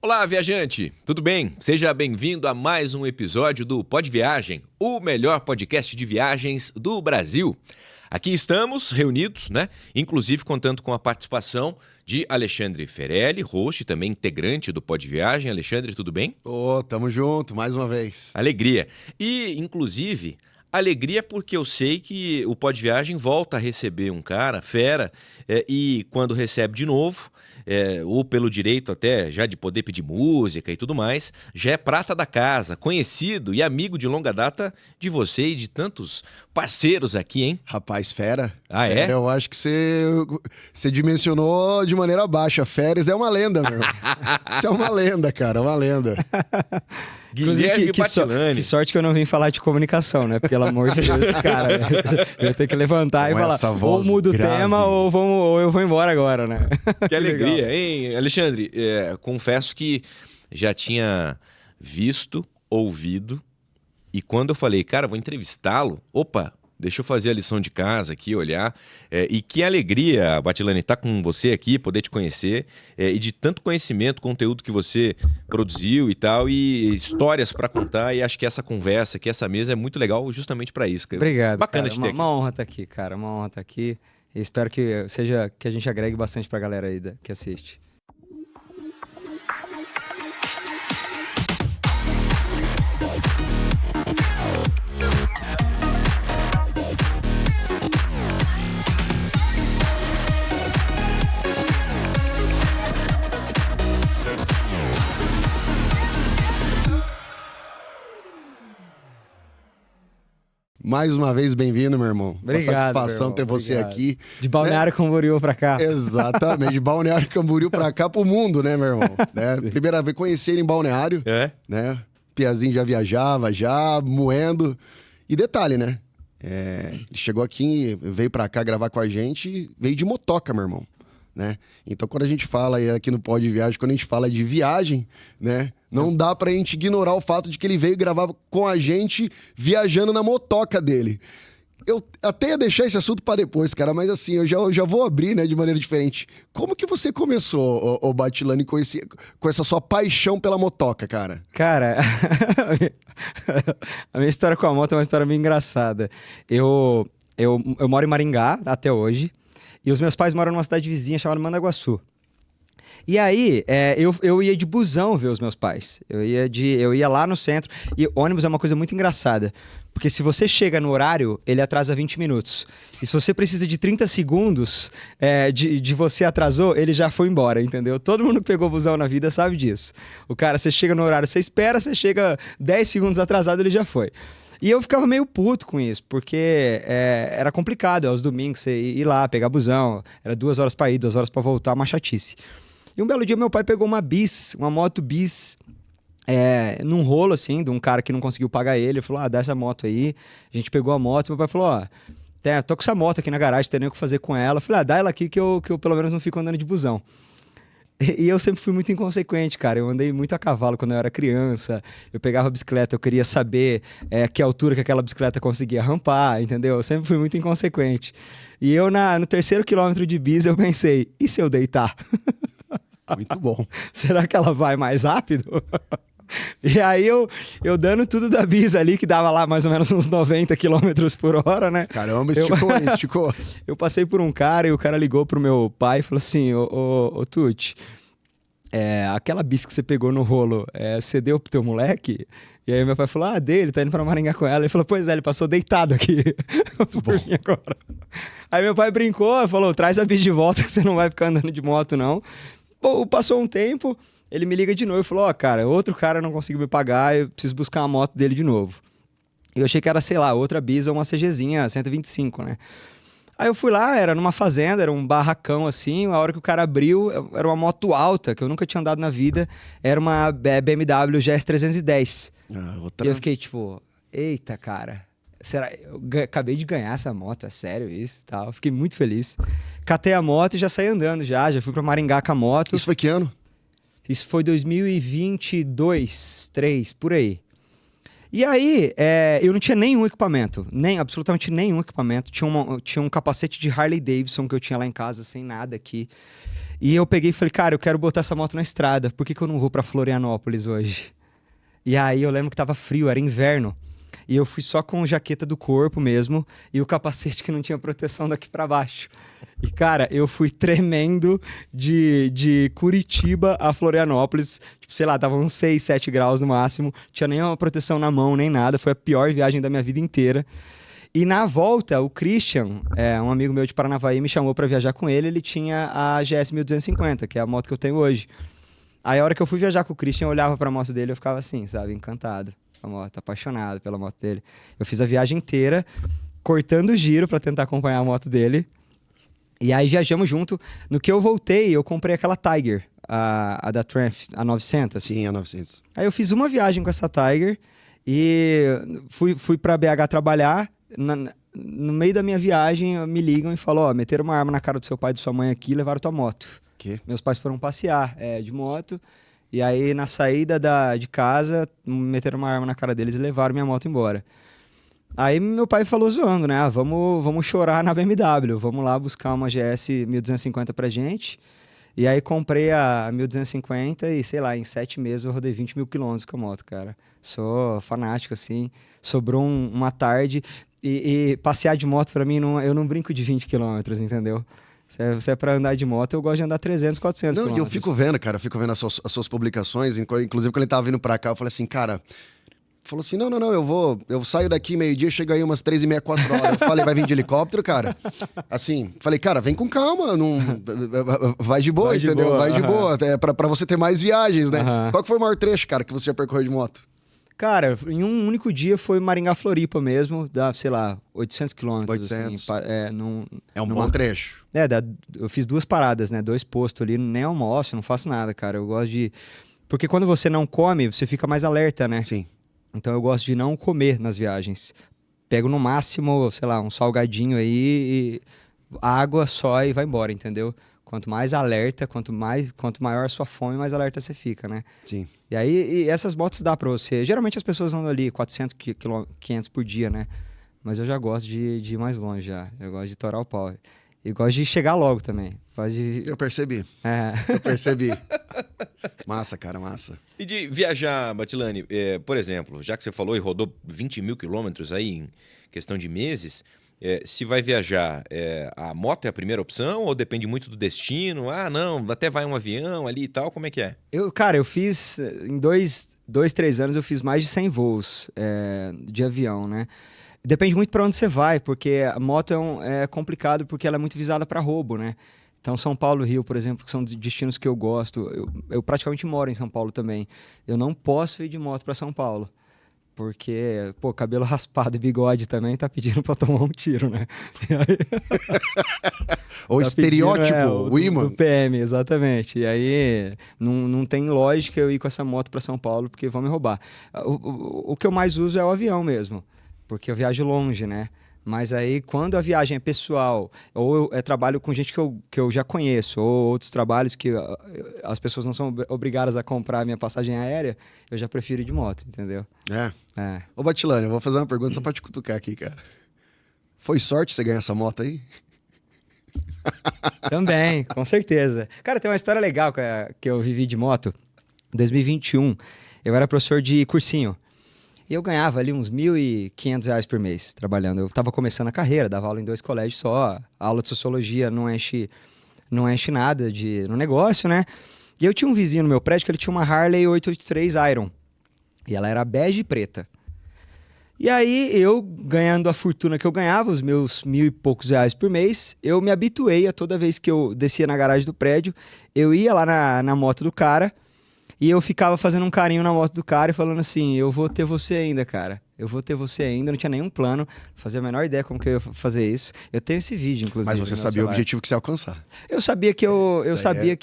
Olá, viajante! Tudo bem? Seja bem-vindo a mais um episódio do Pod Viagem, o melhor podcast de viagens do Brasil. Aqui estamos reunidos, né? Inclusive contando com a participação de Alexandre Ferelli, host e também integrante do Pod Viagem. Alexandre, tudo bem? Tamo junto, mais uma vez. Alegria. E, inclusive, alegria porque eu sei que o Pod Viagem volta a receber um cara fera e quando recebe de novo, ou pelo direito até já de poder pedir música e tudo mais, já é prata da casa, conhecido e amigo de longa data de você e de tantos parceiros aqui, hein? Rapaz, fera. Ah, é? Eu acho que você dimensionou de maneira baixa. Férias é uma lenda, meu. Isso é uma lenda, cara, uma lenda. Guilherme Patilani. Que sorte que eu não vim falar de comunicação, né? Pelo amor de Deus, cara. Eu ia ter que levantar Com e falar, ou mudo o tema ou eu vou embora agora, né? Que alegria, hein? Alexandre, confesso que já tinha visto, ouvido, e quando eu falei, cara, vou entrevistá-lo, opa, deixa eu fazer a lição de casa aqui, olhar. E que alegria, Batilani, estar com você aqui, poder te conhecer. E de tanto conhecimento, conteúdo que você produziu e tal, e histórias para contar. E acho que essa conversa aqui, essa mesa é muito legal justamente para isso. Obrigado, bacana cara. de ter aqui. Uma honra estar aqui, cara. Uma honra estar aqui. E espero que a gente agregue bastante pra galera aí que assiste. Mais uma vez, bem-vindo, meu irmão. Obrigado, uma satisfação meu irmão. ter você Obrigado. aqui. De Balneário Camboriú pra cá. Exatamente, de Balneário Camboriú pra cá, pro mundo, né, meu irmão? Primeira vez conhecer ele em Balneário, né? Piazinho já viajava, já moendo. E detalhe, né? Ele chegou aqui, veio pra cá gravar com a gente, veio de motoca, meu irmão. Né? Então, quando a gente fala aqui no Pod Viagem, quando a gente fala de viagem, né? Não dá pra gente ignorar o fato de que ele veio gravar com a gente viajando na motoca dele. Eu até ia deixar esse assunto pra depois, cara, mas assim, eu já vou abrir, né, de maneira diferente. Como que você começou, ô Batilani, com essa sua paixão pela motoca, cara? Cara, a minha história com a moto é uma história meio engraçada. Eu moro em Maringá até hoje. E os meus pais moram numa cidade vizinha chamada Mandaguaçu. E aí, eu ia de busão ver os meus pais. Eu ia lá no centro. E ônibus é uma coisa muito engraçada. Porque se você chega no horário, ele atrasa 20 minutos. E se você precisa de 30 segundos de você atrasou, ele já foi embora, entendeu? Todo mundo que pegou busão na vida sabe disso. O cara, você chega no horário, você espera, você chega 10 segundos atrasado, ele já foi. E eu ficava meio puto com isso, porque era complicado, aos domingos você ir lá, pegar busão, era 2 horas pra ir, 2 horas pra voltar, uma chatice. E um belo dia meu pai pegou uma moto bis, num rolo assim, de um cara que não conseguiu pagar ele, falou, dá essa moto aí, a gente pegou a moto, meu pai falou, tô com essa moto aqui na garagem, não tem nem o que fazer com ela, eu falei, dá ela aqui que eu pelo menos não fico andando de busão. E eu sempre fui muito inconsequente, cara. Eu andei muito a cavalo quando eu era criança. Eu pegava a bicicleta, eu queria saber que altura que aquela bicicleta conseguia rampar, entendeu? Eu sempre fui muito inconsequente. E eu, no 3º quilômetro de bis, eu pensei, e se eu deitar? Muito bom. Será que ela vai mais rápido? E aí eu dando tudo da bis ali, que dava lá mais ou menos uns 90 km por hora, né? Caramba, esticou. Eu passei por um cara e o cara ligou pro meu pai e falou assim, ô Tuti, aquela bis que você pegou no rolo, você deu pro teu moleque? E aí meu pai falou, dele, tá indo pra Maringá com ela. Ele falou, pois ele passou deitado aqui. Por mim agora. Aí meu pai brincou, falou, traz a bis de volta que você não vai ficar andando de moto, não. Pô, passou um tempo... Ele me liga de novo e falou, cara, outro cara não conseguiu me pagar, eu preciso buscar a moto dele de novo. Eu achei que era, sei lá, outra bis ou uma CGzinha 125, né? Aí eu fui lá, era numa fazenda, era um barracão assim, a hora que o cara abriu, era uma moto alta, que eu nunca tinha andado na vida, era uma BMW GS 310. E eu fiquei tipo, eita, cara, será? Eu acabei de ganhar essa moto, é sério isso e tal? Fiquei muito feliz. Catei a moto e já saí andando já fui pra Maringá com a moto. Isso foi que ano? Isso foi 2022, 2023, por aí. E aí, eu não tinha nenhum equipamento, absolutamente nenhum equipamento. Tinha um capacete de Harley Davidson que eu tinha lá em casa, sem nada aqui. E eu peguei e falei, cara, eu quero botar essa moto na estrada. Por que eu não vou pra Florianópolis hoje? E aí eu lembro que tava frio, era inverno. E eu fui só com jaqueta do corpo mesmo e o capacete que não tinha proteção daqui pra baixo. E, cara, eu fui tremendo de Curitiba a Florianópolis. Tipo, sei lá, tava uns 6, 7 graus no máximo. Tinha nenhuma proteção na mão, nem nada. Foi a pior viagem da minha vida inteira. E na volta, o Christian, um amigo meu de Paranavaí, me chamou pra viajar com ele. Ele tinha a GS 1250, que é a moto que eu tenho hoje. Aí a hora que eu fui viajar com o Christian, eu olhava pra moto dele e eu ficava assim, sabe, encantado. A moto, apaixonado pela moto dele. Eu fiz a viagem inteira, cortando o giro pra tentar acompanhar a moto dele. E aí viajamos junto. No que eu voltei, eu comprei aquela Tiger, a da Triumph, a 900. Sim, a 900. Aí eu fiz uma viagem com essa Tiger e fui pra BH trabalhar. No meio da minha viagem, me ligam e falam, ó, meteram uma arma na cara do seu pai e da sua mãe aqui e levaram tua moto. Que? Meus pais foram passear de moto. E aí, na saída de casa, meteram uma arma na cara deles e levaram minha moto embora. Aí meu pai falou zoando, né? Vamos chorar na BMW. Vamos lá buscar uma GS 1250 pra gente. E aí comprei a 1250 e, sei lá, em 7 meses eu rodei 20 mil quilômetros com a moto, cara. Sou fanático, assim. Sobrou uma tarde. E passear de moto pra mim, eu não brinco de 20 quilômetros, entendeu? Se é pra andar de moto, eu gosto de andar 300, 400 Não, quilômetros. eu fico vendo, cara, as suas publicações, inclusive quando ele tava vindo pra cá, eu falei assim, cara, falou assim, não, eu saio daqui meio-dia, chego aí umas 3h30, 4 horas. Eu falei, vai vir de helicóptero, cara? Assim, falei, cara, vem com calma, não, vai de boa, entendeu? Vai de boa, pra você ter mais viagens, né? Qual que foi o maior trecho, cara, que você já percorreu de moto? Cara, em um único dia foi Maringá-Floripa mesmo, dá, sei lá, 800 quilômetros. 800. Assim, É um bom trecho. Eu fiz 2 paradas, né? 2 postos ali, nem almoço, não faço nada, cara. Eu gosto de... Porque quando você não come, você fica mais alerta, né? Sim. Então eu gosto de não comer nas viagens. Pego no máximo, sei lá, um salgadinho aí, água só e vai embora, entendeu? Quanto mais alerta, quanto maior a sua fome, mais alerta você fica, né? Sim. E aí, essas motos dá pra você... Geralmente as pessoas andam ali 400, 500 por dia, né? Mas eu já gosto de ir mais longe já. Eu gosto de torar o pau. E gosto de chegar logo também. Eu percebi. Eu percebi. Massa, cara, massa. E de viajar, Batilani, por exemplo, já que você falou e rodou 20 mil quilômetros aí em questão de meses... se vai viajar, a moto é a primeira opção ou depende muito do destino? Ah, não, até vai um avião ali e tal, como é que é? Cara, eu fiz, em 3 anos, eu fiz mais de 100 voos de avião, né? Depende muito para onde você vai, porque a moto é complicado porque ela é muito visada para roubo, né? Então, São Paulo e Rio, por exemplo, que são destinos que eu gosto. Eu praticamente moro em São Paulo também. Eu não posso ir de moto para São Paulo. Porque, pô, cabelo raspado e bigode também tá pedindo pra tomar um tiro, né? O tá estereótipo, pedindo, o imã. do PM, exatamente. E aí, não tem lógica eu ir com essa moto pra São Paulo, porque vão me roubar. O que eu mais uso é o avião mesmo, porque eu viajo longe, né? Mas aí, quando a viagem é pessoal, ou eu trabalho com gente que eu já conheço, ou outros trabalhos que as pessoas não são obrigadas a comprar a minha passagem aérea, eu já prefiro ir de moto, entendeu? Ô, Batilani, eu vou fazer uma pergunta só pra te cutucar aqui, cara. Foi sorte você ganhar essa moto aí? Também, com certeza. Cara, tem uma história legal que eu vivi de moto. Em 2021, eu era professor de cursinho. E eu ganhava ali uns R$1.500 por mês trabalhando. Eu estava começando a carreira, dava aula em 2 colégios só. A aula de sociologia não enche nada no negócio, né? E eu tinha um vizinho no meu prédio que ele tinha uma Harley 883 Iron. E ela era bege e preta. E aí, eu, ganhando a fortuna que eu ganhava, os meus R$1.000 e poucos por mês, eu me habituei a toda vez que eu descia na garagem do prédio, eu ia lá na moto do cara, e eu ficava fazendo um carinho na moto do cara e falando assim, eu vou ter você ainda, cara. Eu vou ter você ainda, não tinha nenhum plano, fazia a menor ideia como que eu ia fazer isso. Eu tenho esse vídeo, inclusive. Mas você sabia o objetivo que você ia alcançar. Eu sabia que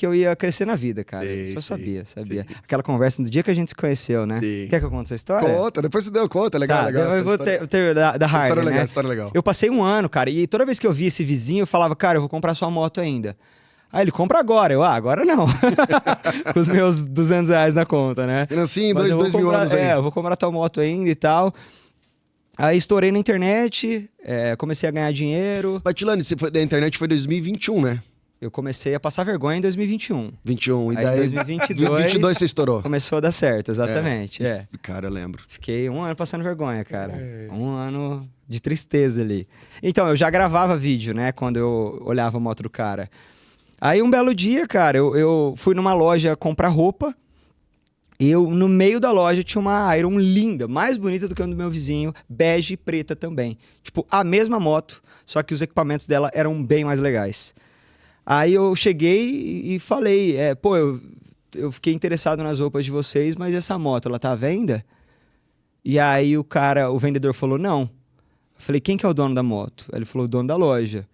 eu ia crescer na vida, cara. Só sabia. Sim. Aquela conversa do dia que a gente se conheceu, né? Sim. Quer que eu conte essa história? Conta, depois você deu conta, legal. Eu vou ter da Harley, história legal. Eu passei um ano, cara, e toda vez que eu via esse vizinho, eu falava, cara, eu vou comprar sua moto ainda. Aí ele, compra agora. Agora não. Com os meus R$200 na conta, né? Assim, 2 mil anos aí. Eu vou comprar tua moto ainda e tal. Aí estourei na internet, comecei a ganhar dinheiro. Batilani, a internet foi 2021, né? Eu comecei a passar vergonha em 2021. 21, e Aí daí... em 2022... 22 você estourou. Começou a dar certo, exatamente, Cara, eu lembro. Fiquei 1 ano passando vergonha, cara. 1 ano de tristeza ali. Então, eu já gravava vídeo, né? Quando eu olhava a moto do cara. Aí, um belo dia, cara, eu fui numa loja comprar roupa. E no meio da loja, tinha uma Iron linda, mais bonita do que a do meu vizinho, bege e preta também. Tipo, a mesma moto, só que os equipamentos dela eram bem mais legais. Aí eu cheguei e falei, pô, eu fiquei interessado nas roupas de vocês, mas essa moto, ela tá à venda? E aí o vendedor falou, não. Eu falei, quem que é o dono da moto? Ele falou, o dono da loja.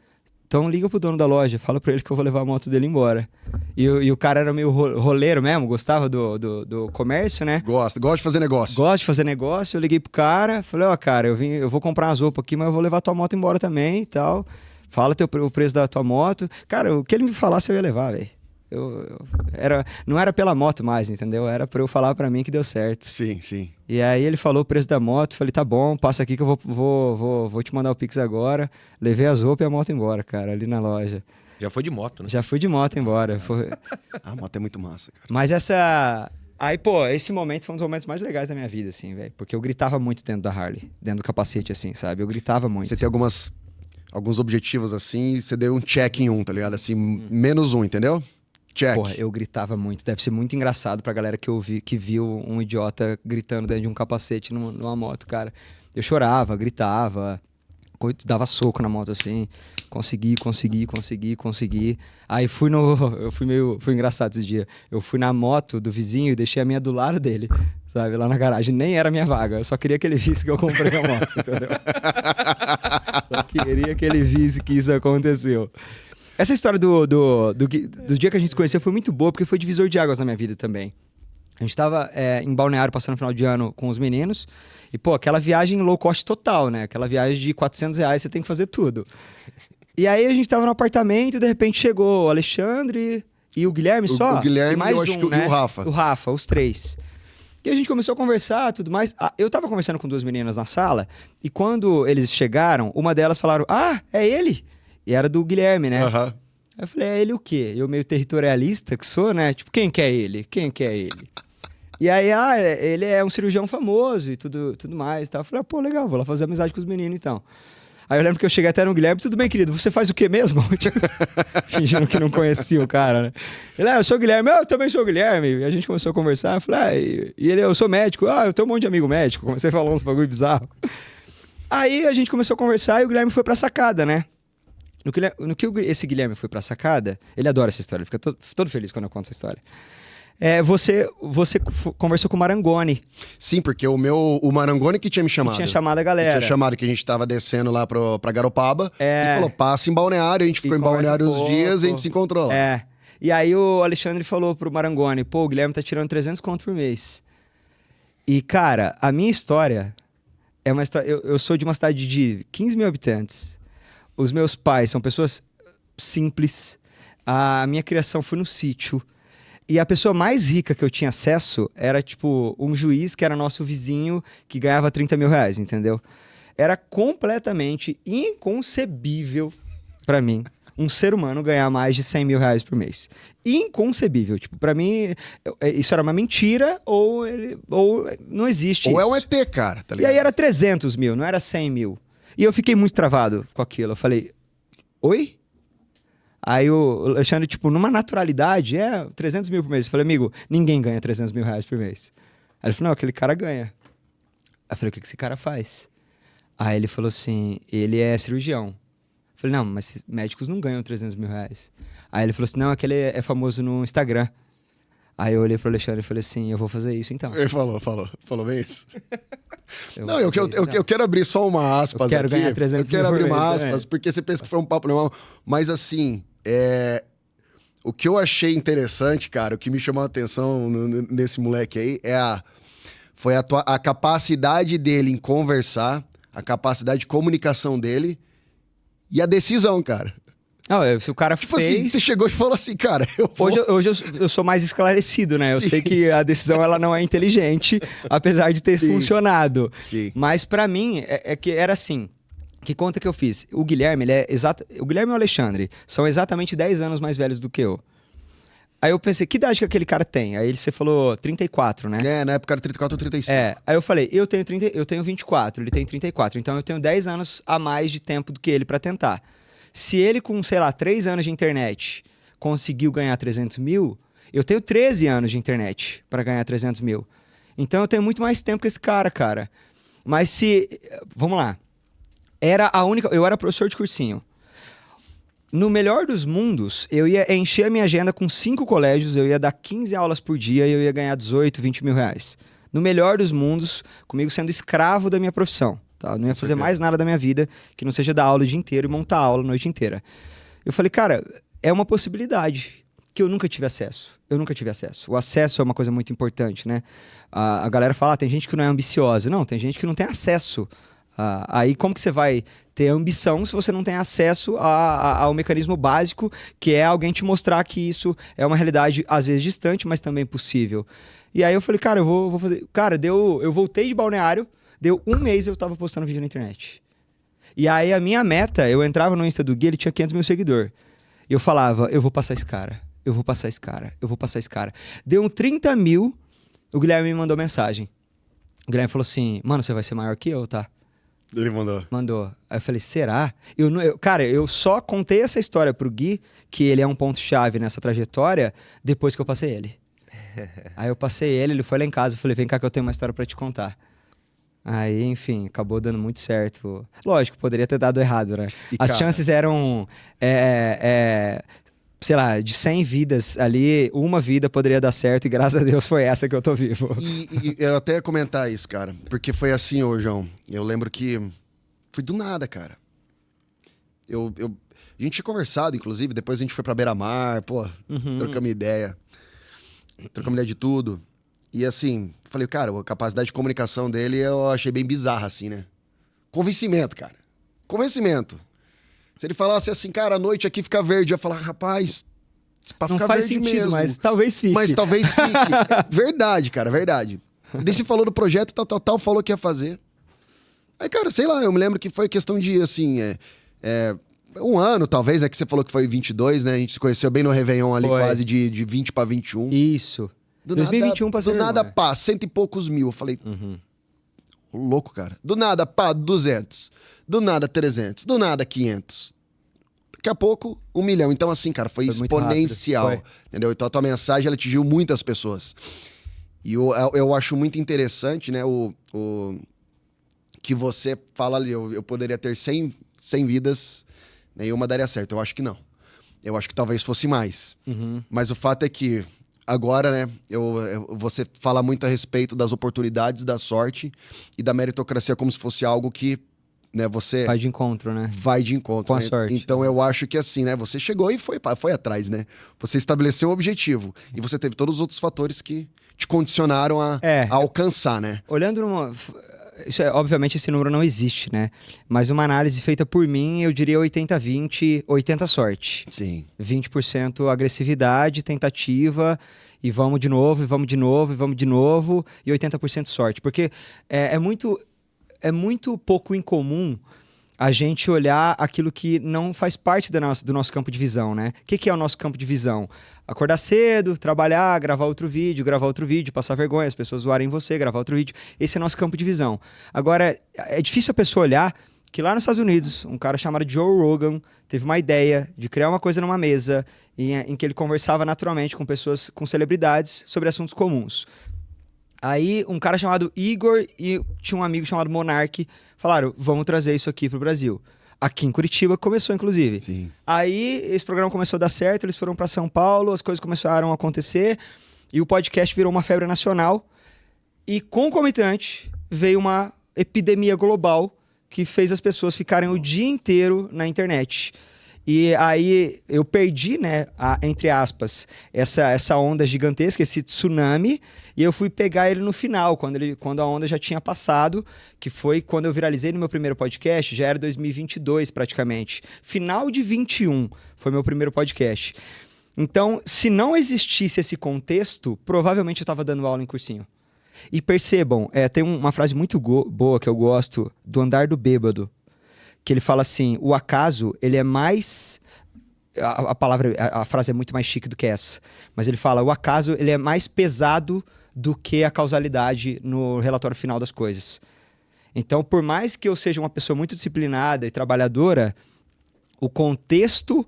Então liga pro dono da loja, fala pra ele que eu vou levar a moto dele embora. E o cara era meio roleiro mesmo, gostava do comércio, né? Gosta de fazer negócio. Gosta de fazer negócio, eu liguei pro cara, falei, cara, eu vou comprar umas roupas aqui, mas eu vou levar tua moto embora também e tal. Fala o preço da tua moto. Cara, o que ele me falasse eu ia levar, velho. Não era pela moto mais, entendeu? Era pra eu falar pra mim que deu certo. Sim, sim. E aí ele falou o preço da moto, falei, tá bom, passa aqui que eu vou te mandar o Pix agora. Levei as roupas e a moto embora, cara, ali na loja. Já foi de moto, né? Já fui de moto embora. A moto é muito massa, cara. Mas essa... Aí, pô, esse momento foi um dos momentos mais legais da minha vida, assim, velho. Porque eu gritava muito dentro da Harley, dentro do capacete, assim, sabe? Eu gritava muito. Você tem alguns objetivos assim, você deu um check em um, tá ligado? Assim, menos um, entendeu? Check. Porra, eu gritava muito. Deve ser muito engraçado pra galera que viu um idiota gritando dentro de um capacete numa moto, cara. Eu chorava, gritava, dava soco na moto assim. Consegui. Aí fui engraçado esse dia. Eu fui na moto do vizinho e deixei a minha do lado dele, sabe? Lá na garagem. Nem era minha vaga. Eu só queria que ele visse que eu comprei a moto, entendeu? Só queria que ele visse que isso aconteceu. Essa história do dia que a gente se conheceu foi muito boa, porque foi divisor de águas na minha vida também. A gente tava em Balneário passando o final de ano com os meninos. E, pô, aquela viagem low cost total, né? Aquela viagem de R$400, você tem que fazer tudo. E aí a gente tava no apartamento e de repente chegou o Alexandre e o Guilherme só. O Guilherme e mais eu acho que né? E o Rafa. O Rafa, os 3. E a gente começou a conversar tudo mais. Eu tava conversando com 2 meninas na sala e quando eles chegaram, uma delas falaram, é ele? E era do Guilherme, né? Uhum. Aí eu falei, é ele o quê? Eu meio territorialista que sou, né? Tipo, quem que é ele? Quem que é ele? E aí, ele é um cirurgião famoso e tudo mais. Tá? Eu falei, pô, legal, vou lá fazer amizade com os meninos, então. Aí eu lembro que eu cheguei até no Guilherme, tudo bem, querido, você faz o quê mesmo? Fingindo que não conhecia o cara, né? Ele, eu sou o Guilherme, eu também sou o Guilherme. E a gente começou a conversar, eu falei, e ele, eu sou médico, eu tenho um monte de amigo médico. Comecei a falar uns bagulho bizarro. Aí a gente começou a conversar e o Guilherme foi pra sacada, né? No que esse Guilherme foi pra sacada, ele adora essa história, ele fica todo feliz quando eu conto essa história. Você conversou com o Marangoni. Sim, porque o Marangoni que tinha me chamado. Que tinha chamado a galera. Tinha chamado que a gente tava descendo lá pra Garopaba. E falou, passa em Balneário. A gente ficou em Balneário uns dias e a gente se encontrou lá. E aí o Alexandre falou pro Marangoni, pô, o Guilherme tá tirando 300 conto por mês. E, cara, a minha história é uma história... Eu sou de uma cidade de 15 mil habitantes. Os meus pais são pessoas simples. A minha criação foi no sítio. E a pessoa mais rica que eu tinha acesso era, tipo, um juiz que era nosso vizinho que ganhava 30 mil reais, entendeu? Era completamente inconcebível pra mim um ser humano ganhar mais de 100 mil reais por mês. Inconcebível. Tipo, pra mim, isso era uma mentira ou não existe Ou isso. é um ET, cara, tá ligado? E aí era 300 mil, não era 100 mil. E eu fiquei muito travado com aquilo. Eu falei, oi? Aí o Alexandre, tipo, numa naturalidade, 300 mil por mês. Eu falei, amigo, ninguém ganha 300 mil reais por mês. Aí ele falou, não, aquele cara ganha. Aí eu falei, o que esse cara faz? Aí ele falou assim, ele é cirurgião. Eu falei, não, mas médicos não ganham 300 mil reais. Aí ele falou assim, não, aquele é famoso no Instagram. Aí eu olhei pro Alexandre e falei assim, eu vou fazer isso então. Ele falou bem isso? Não, eu quero abrir só uma aspas aqui. Eu quero ganhar 300 mil. Eu quero abrir uma aspas, também. porque você pensa que foi um papo normal. Mas assim, o que eu achei interessante, cara, o que me chamou a atenção nesse moleque aí foi a capacidade dele em conversar, a capacidade de comunicação dele e a decisão, cara. Não, se o cara tipo fez... assim, você chegou e falou assim, cara, eu vou... Hoje eu sou mais esclarecido, né? Eu sei que a decisão ela não é inteligente, apesar de ter funcionado. Sim. Mas pra mim, que era assim, Que conta que eu fiz? O Guilherme, o Guilherme e o Alexandre são exatamente 10 anos mais velhos do que eu. Aí eu pensei, que idade que aquele cara tem? Aí você falou 34, né? Na época era 34 ou 35. Aí eu falei, eu tenho 24, ele tem 34. Então eu tenho 10 anos a mais de tempo do que ele pra tentar. Se ele com, sei lá, 3 anos de internet conseguiu ganhar 300 mil, eu tenho 13 anos de internet pra ganhar 300 mil. Então eu tenho muito mais tempo que esse cara. Mas vamos lá. Eu era professor de cursinho. No melhor dos mundos, eu ia encher a minha agenda com 5 colégios, eu ia dar 15 aulas por dia e eu ia ganhar 18, 20 mil reais. No melhor dos mundos, comigo sendo escravo da minha profissão. Tá? Eu não ia fazer mais nada da minha vida que não seja dar aula o dia inteiro e montar aula a noite inteira. Eu falei, cara, é uma possibilidade que eu nunca tive acesso. O acesso é uma coisa muito importante, né? A galera fala, tem gente que não é ambiciosa. Não, tem gente que não tem acesso. Aí como que você vai ter ambição se você não tem acesso ao mecanismo básico, que é alguém te mostrar que isso é uma realidade às vezes distante, mas também possível. E aí eu falei, cara, eu vou fazer... Cara, eu voltei de Balneário, deu 1 mês eu tava postando vídeo na internet. E aí a minha meta, eu entrava no Insta do Gui, ele tinha 500 mil seguidores. E eu falava, eu vou passar esse cara. Deu 30 mil, o Guilherme me mandou mensagem. O Guilherme falou assim, mano, você vai ser maior que eu, tá? Ele mandou. Mandou. Aí eu falei, será? Cara, eu só contei essa história pro Gui, que ele é um ponto-chave nessa trajetória, depois que eu passei ele. Aí eu passei ele foi lá em casa, eu falei, vem cá que eu tenho uma história pra te contar. Aí, enfim, acabou dando muito certo. Lógico, poderia ter dado errado, né? As chances eram... sei lá, de 100 vidas ali, uma vida poderia dar certo e graças a Deus foi essa que eu tô vivo. E eu até ia comentar isso, cara, porque foi assim, ô João, eu lembro que foi do nada, cara. A gente tinha conversado, inclusive, depois a gente foi pra Beira-Mar, trocamos ideia de tudo. E assim, falei, cara, a capacidade de comunicação dele eu achei bem bizarra, assim, né? Convencimento, cara. Se ele falasse assim, cara, a noite aqui fica verde, eu ia falar, rapaz, pra não ficar faz verde sentido, mesmo. mas talvez fique. Verdade, cara, verdade. E daí você falou do projeto, tal, falou que ia fazer. Aí, cara, sei lá, eu me lembro que foi questão de, assim, 1 ano, talvez, que você falou que foi 22, né? A gente se conheceu bem no Réveillon ali, quase de 20 pra 21. Isso. 2021 passou. Do nada, pá, 100 e poucos mil. Eu falei, louco, cara. Do nada, pá, 200. Do nada, 300. Do nada, 500. Daqui a pouco, 1 milhão. Então, assim, cara, foi exponencial. Entendeu? Então, a tua mensagem, ela atingiu muitas pessoas. E eu acho muito interessante, né, que você fala ali, eu poderia ter 100 vidas, nenhuma daria certo. Eu acho que não. Eu acho que talvez fosse mais. Mas o fato é que agora, né, você fala muito a respeito das oportunidades, da sorte e da meritocracia como se fosse algo que, né, você... Vai de encontro, né? Vai de encontro. Com a né? sorte. Então eu acho que assim, né, você chegou e foi atrás, né? Você estabeleceu um objetivo e você teve todos os outros fatores que te condicionaram a alcançar, né? Olhando obviamente esse número não existe, né? Mas uma análise feita por mim, eu diria 80-20, 80 sorte. Sim. 20% agressividade, tentativa, e vamos de novo, e 80% sorte. Porque é muito pouco incomum a gente olhar aquilo que não faz parte do nosso campo de visão, né? O que é o nosso campo de visão? Acordar cedo, trabalhar, gravar outro vídeo, passar vergonha, as pessoas zoarem você, gravar outro vídeo. Esse é nosso campo de visão. Agora, é difícil a pessoa olhar que lá nos Estados Unidos, um cara chamado Joe Rogan teve uma ideia de criar uma coisa numa mesa em que ele conversava naturalmente com pessoas, com celebridades, sobre assuntos comuns. Aí, um cara chamado Igor e tinha um amigo chamado Monark falaram, vamos trazer isso aqui pro Brasil. Aqui em Curitiba começou, inclusive. Sim. Aí, esse programa começou a dar certo, eles foram para São Paulo, as coisas começaram a acontecer, e o podcast virou uma febre nacional. E, concomitante, veio uma epidemia global que fez as pessoas ficarem o dia inteiro na internet. E aí eu perdi, né, entre aspas, essa onda gigantesca, esse tsunami, e eu fui pegar ele no final, quando a onda já tinha passado, que foi quando eu viralizei no meu primeiro podcast, já era 2022 praticamente. Final de 21 foi meu primeiro podcast. Então, se não existisse esse contexto, provavelmente eu estava dando aula em cursinho. E percebam, tem uma frase muito boa que eu gosto, do Andar do Bêbado, que ele fala assim, o acaso, ele é mais... A frase é muito mais chique do que essa. Mas ele fala, o acaso, ele é mais pesado do que a causalidade no relatório final das coisas. Então, por mais que eu seja uma pessoa muito disciplinada e trabalhadora, o contexto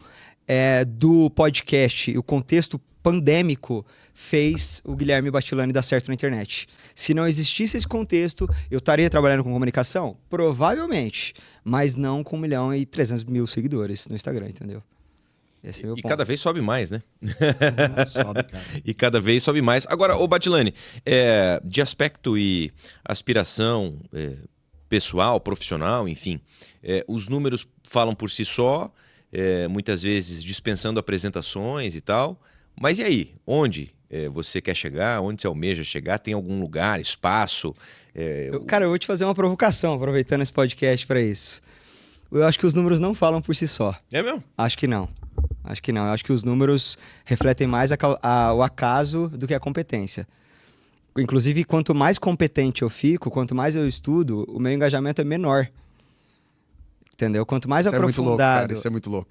do podcast, o contexto pandêmico fez o Guilherme Batilani dar certo na internet. Se não existisse esse contexto, eu estaria trabalhando com comunicação? Provavelmente, mas não com 1.300.000 seguidores no Instagram, entendeu? Esse é meu ponto. Cada vez sobe mais, né? Sobe, cara. E cada vez sobe mais. Agora, ô Batilani, de aspecto e aspiração pessoal, profissional, enfim, os números falam por si só, muitas vezes dispensando apresentações e tal. Mas e aí? Onde você quer chegar? Onde você almeja chegar? Tem algum lugar, espaço? Cara, eu vou te fazer uma provocação, aproveitando esse podcast para isso. Eu acho que os números não falam por si só. É mesmo? Acho que não. Eu acho que os números refletem mais o acaso do que a competência. Inclusive, quanto mais competente eu fico, quanto mais eu estudo, o meu engajamento é menor. Entendeu? Quanto mais aprofundado... Isso é muito louco.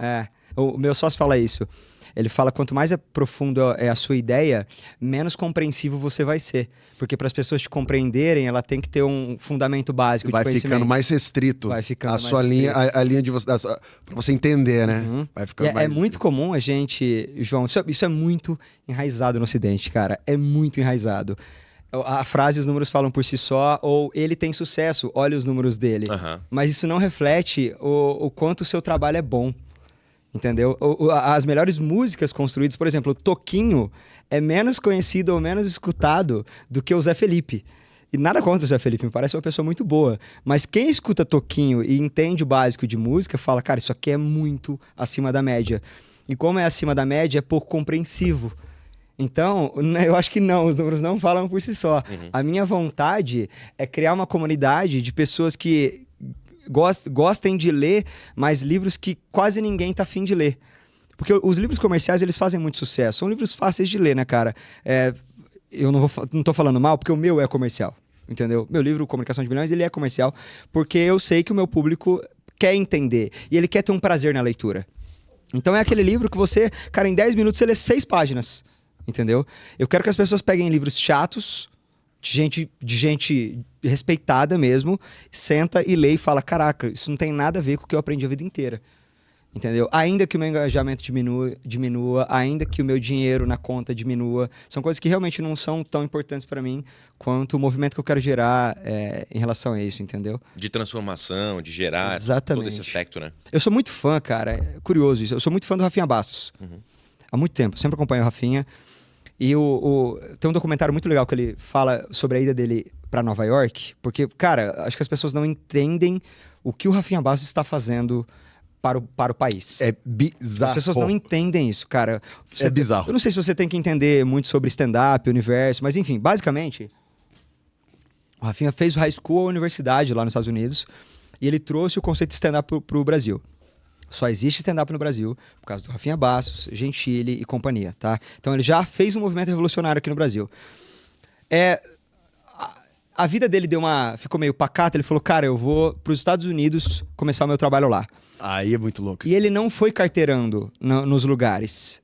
O meu sócio fala isso. Ele fala, quanto mais profundo é a sua ideia, menos compreensivo você vai ser. Porque para as pessoas te compreenderem, ela tem que ter um fundamento básico de conhecimento. Vai ficando mais restrito. Vai ficando a mais sua linha, a linha de você, para você entender, né? Uhum. Vai ficando mais... É muito comum a gente, João, isso é muito enraizado no Ocidente, cara. É muito enraizado. A frase, os números falam por si só, ou ele tem sucesso, olha os números dele. Uhum. Mas isso não reflete o quanto o seu trabalho é bom. Entendeu? As melhores músicas construídas, por exemplo, o Toquinho é menos conhecido ou menos escutado do que o Zé Felipe. E nada contra o Zé Felipe, me parece uma pessoa muito boa. Mas quem escuta Toquinho e entende o básico de música, fala, cara, isso aqui é muito acima da média. E como é acima da média, é pouco compreensivo. Então, eu acho que não, os números não falam por si só. Uhum. A minha vontade é criar uma comunidade de pessoas que gostem de ler, mas livros que quase ninguém tá afim de ler. Porque os livros comerciais, eles fazem muito sucesso. São livros fáceis de ler, né, cara? Eu não tô falando mal, porque o meu é comercial, entendeu? Meu livro, Comunicação de Milhões, ele é comercial, porque eu sei que o meu público quer entender. E ele quer ter um prazer na leitura. Então é aquele livro que você, cara, em 10 minutos você lê 6 páginas, entendeu? Eu quero que as pessoas peguem livros chatos, de gente respeitada mesmo, senta e lê e fala, caraca, isso não tem nada a ver com o que eu aprendi a vida inteira. Entendeu? Ainda que o meu engajamento diminua, ainda que o meu dinheiro na conta diminua, são coisas que realmente não são tão importantes para mim quanto o movimento que eu quero gerar em relação a isso, entendeu? De transformação, de gerar Exatamente. todo esse aspecto, né? Eu sou muito fã, cara, é curioso isso, eu sou muito fã do Rafinha Bastos. Uhum. Há muito tempo, sempre acompanho o Rafinha. E tem um documentário muito legal que ele fala sobre a ida dele para Nova York, porque, cara, acho que as pessoas não entendem o que o Rafinha Bastos está fazendo para o país. É bizarro. As pessoas não entendem isso, cara. É bizarro. Eu não sei se você tem que entender muito sobre stand-up, universo, mas enfim, basicamente, o Rafinha fez o high school ou universidade lá nos Estados Unidos e ele trouxe o conceito de stand-up pro Brasil. Só existe stand-up no Brasil por causa do Rafinha Bastos, Gentili e companhia, tá? Então ele já fez um movimento revolucionário aqui no Brasil. A vida dele ficou meio pacata, ele falou, cara, eu vou para os Estados Unidos começar o meu trabalho lá. Aí é muito louco. E ele não foi carteirando nos lugares.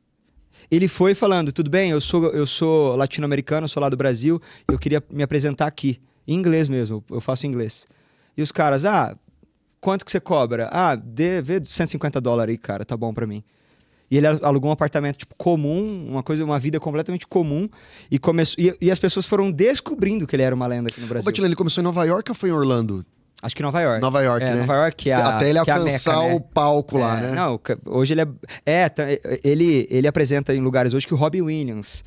Ele foi falando, tudo bem, eu sou latino-americano, sou lá do Brasil, eu queria me apresentar aqui. Em inglês mesmo, eu faço inglês. E os caras, quanto que você cobra? Vê $150 aí, cara, tá bom pra mim. E ele alugou um apartamento, tipo, comum, uma vida completamente comum, e as pessoas foram descobrindo que ele era uma lenda aqui no Brasil. Ô, Batilani, ele começou em Nova York ou foi em Orlando? Acho que Nova York. Nova York, né? Nova York, que é até ele que alcançar Meca, né? o palco lá, né? Não, hoje ele apresenta em lugares hoje que o Robbie Williams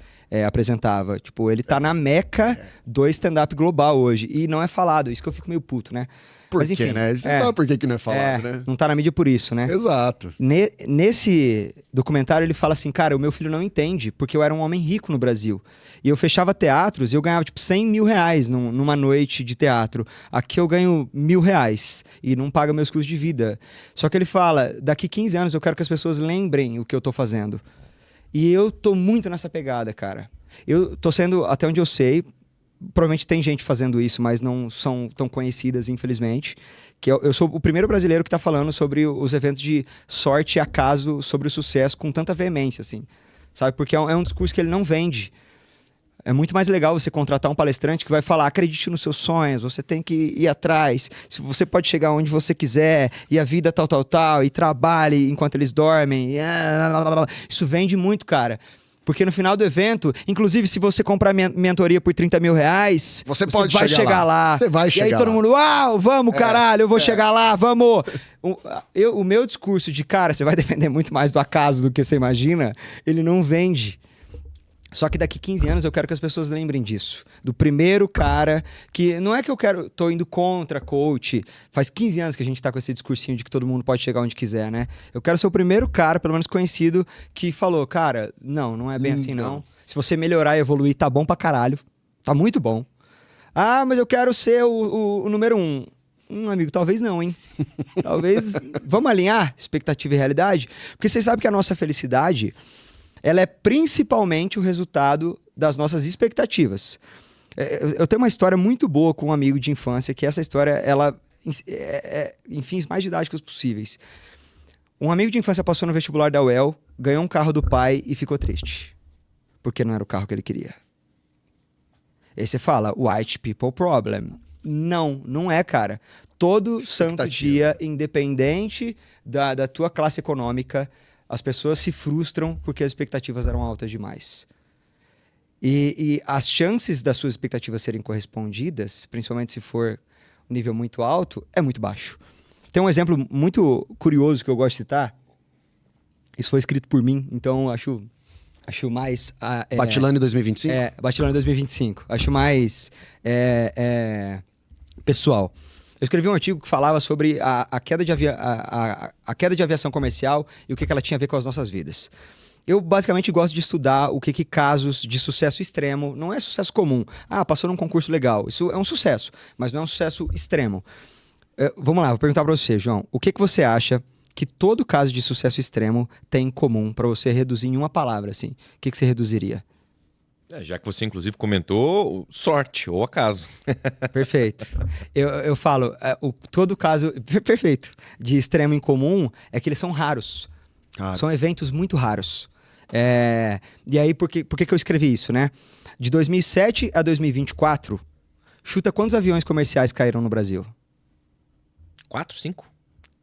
apresentava. Tipo, ele tá na meca do stand-up global hoje. E não é falado, isso que eu fico meio puto, né? Por Mas, quê, enfim, né? Você sabe por que não é falado, né? Não tá na mídia por isso, né? Exato. Nesse documentário ele fala assim, cara, o meu filho não entende, porque eu era um homem rico no Brasil. E eu fechava teatros e eu ganhava tipo R$100 mil numa noite de teatro. Aqui eu ganho R$1.000 e não paga meus custos de vida. Só que ele fala, daqui 15 anos eu quero que as pessoas lembrem o que eu tô fazendo. E eu tô muito nessa pegada, cara. Eu tô sendo, até onde eu sei, provavelmente tem gente fazendo isso, mas não são tão conhecidas, infelizmente. Que eu sou o primeiro brasileiro que está falando sobre os eventos de sorte e acaso sobre o sucesso com tanta veemência, assim. Sabe? Porque é um discurso que ele não vende. É muito mais legal você contratar um palestrante que vai falar, acredite nos seus sonhos, você tem que ir atrás, você pode chegar onde você quiser, e a vida tal, e trabalhe enquanto eles dormem. Isso vende muito, cara. Porque no final do evento, inclusive se você comprar mentoria por 30 mil reais, você vai chegar lá. Você vai chegar lá. E aí todo mundo, uau, vamos, caralho, eu vou chegar lá, vamos. O meu discurso de, cara, você vai depender muito mais do acaso do que você imagina, ele não vende. Só que daqui 15 anos eu quero que as pessoas lembrem disso. Do primeiro cara que... Não é que tô indo contra coach. Faz 15 anos que a gente tá com esse discursinho de que todo mundo pode chegar onde quiser, né? Eu quero ser o primeiro cara, pelo menos conhecido, que falou, cara, não é bem assim não. Se você melhorar e evoluir, tá bom pra caralho. Tá muito bom. Ah, mas eu quero ser o número 1. Amigo, talvez não, hein? Talvez... Vamos alinhar expectativa e realidade? Porque vocês sabem que a nossa felicidade... ela é principalmente o resultado das nossas expectativas. Eu tenho uma história muito boa com um amigo de infância, que essa história, ela é em fins mais didáticos possíveis. Um amigo de infância passou no vestibular da UEL, ganhou um carro do pai e ficou triste. Porque não era o carro que ele queria. Aí você fala, white people problem. Não é, cara. Todo santo dia, independente da tua classe econômica, as pessoas se frustram porque as expectativas eram altas demais. E as chances das suas expectativas serem correspondidas, principalmente se for um nível muito alto, é muito baixo. Tem um exemplo muito curioso que eu gosto de citar. Isso foi escrito por mim, então acho mais... Batilani 2025? Batilani 2025. Acho mais pessoal. Eu escrevi um artigo que falava sobre a queda de aviação comercial e o que ela tinha a ver com as nossas vidas. Eu basicamente gosto de estudar o que casos de sucesso extremo, não é sucesso comum. Ah, passou num concurso legal. Isso é um sucesso, mas não é um sucesso extremo. Vamos lá, vou perguntar para você, João. O que você acha que todo caso de sucesso extremo tem em comum para você reduzir em uma palavra, assim? O que você reduziria? Já que você, inclusive, comentou sorte ou acaso. Perfeito. Eu falo, todo caso perfeito de extremo em comum é que eles são raros. São eventos muito raros. E aí, por que eu escrevi isso, né? De 2007 a 2024, chuta quantos aviões comerciais caíram no Brasil? 4, 5?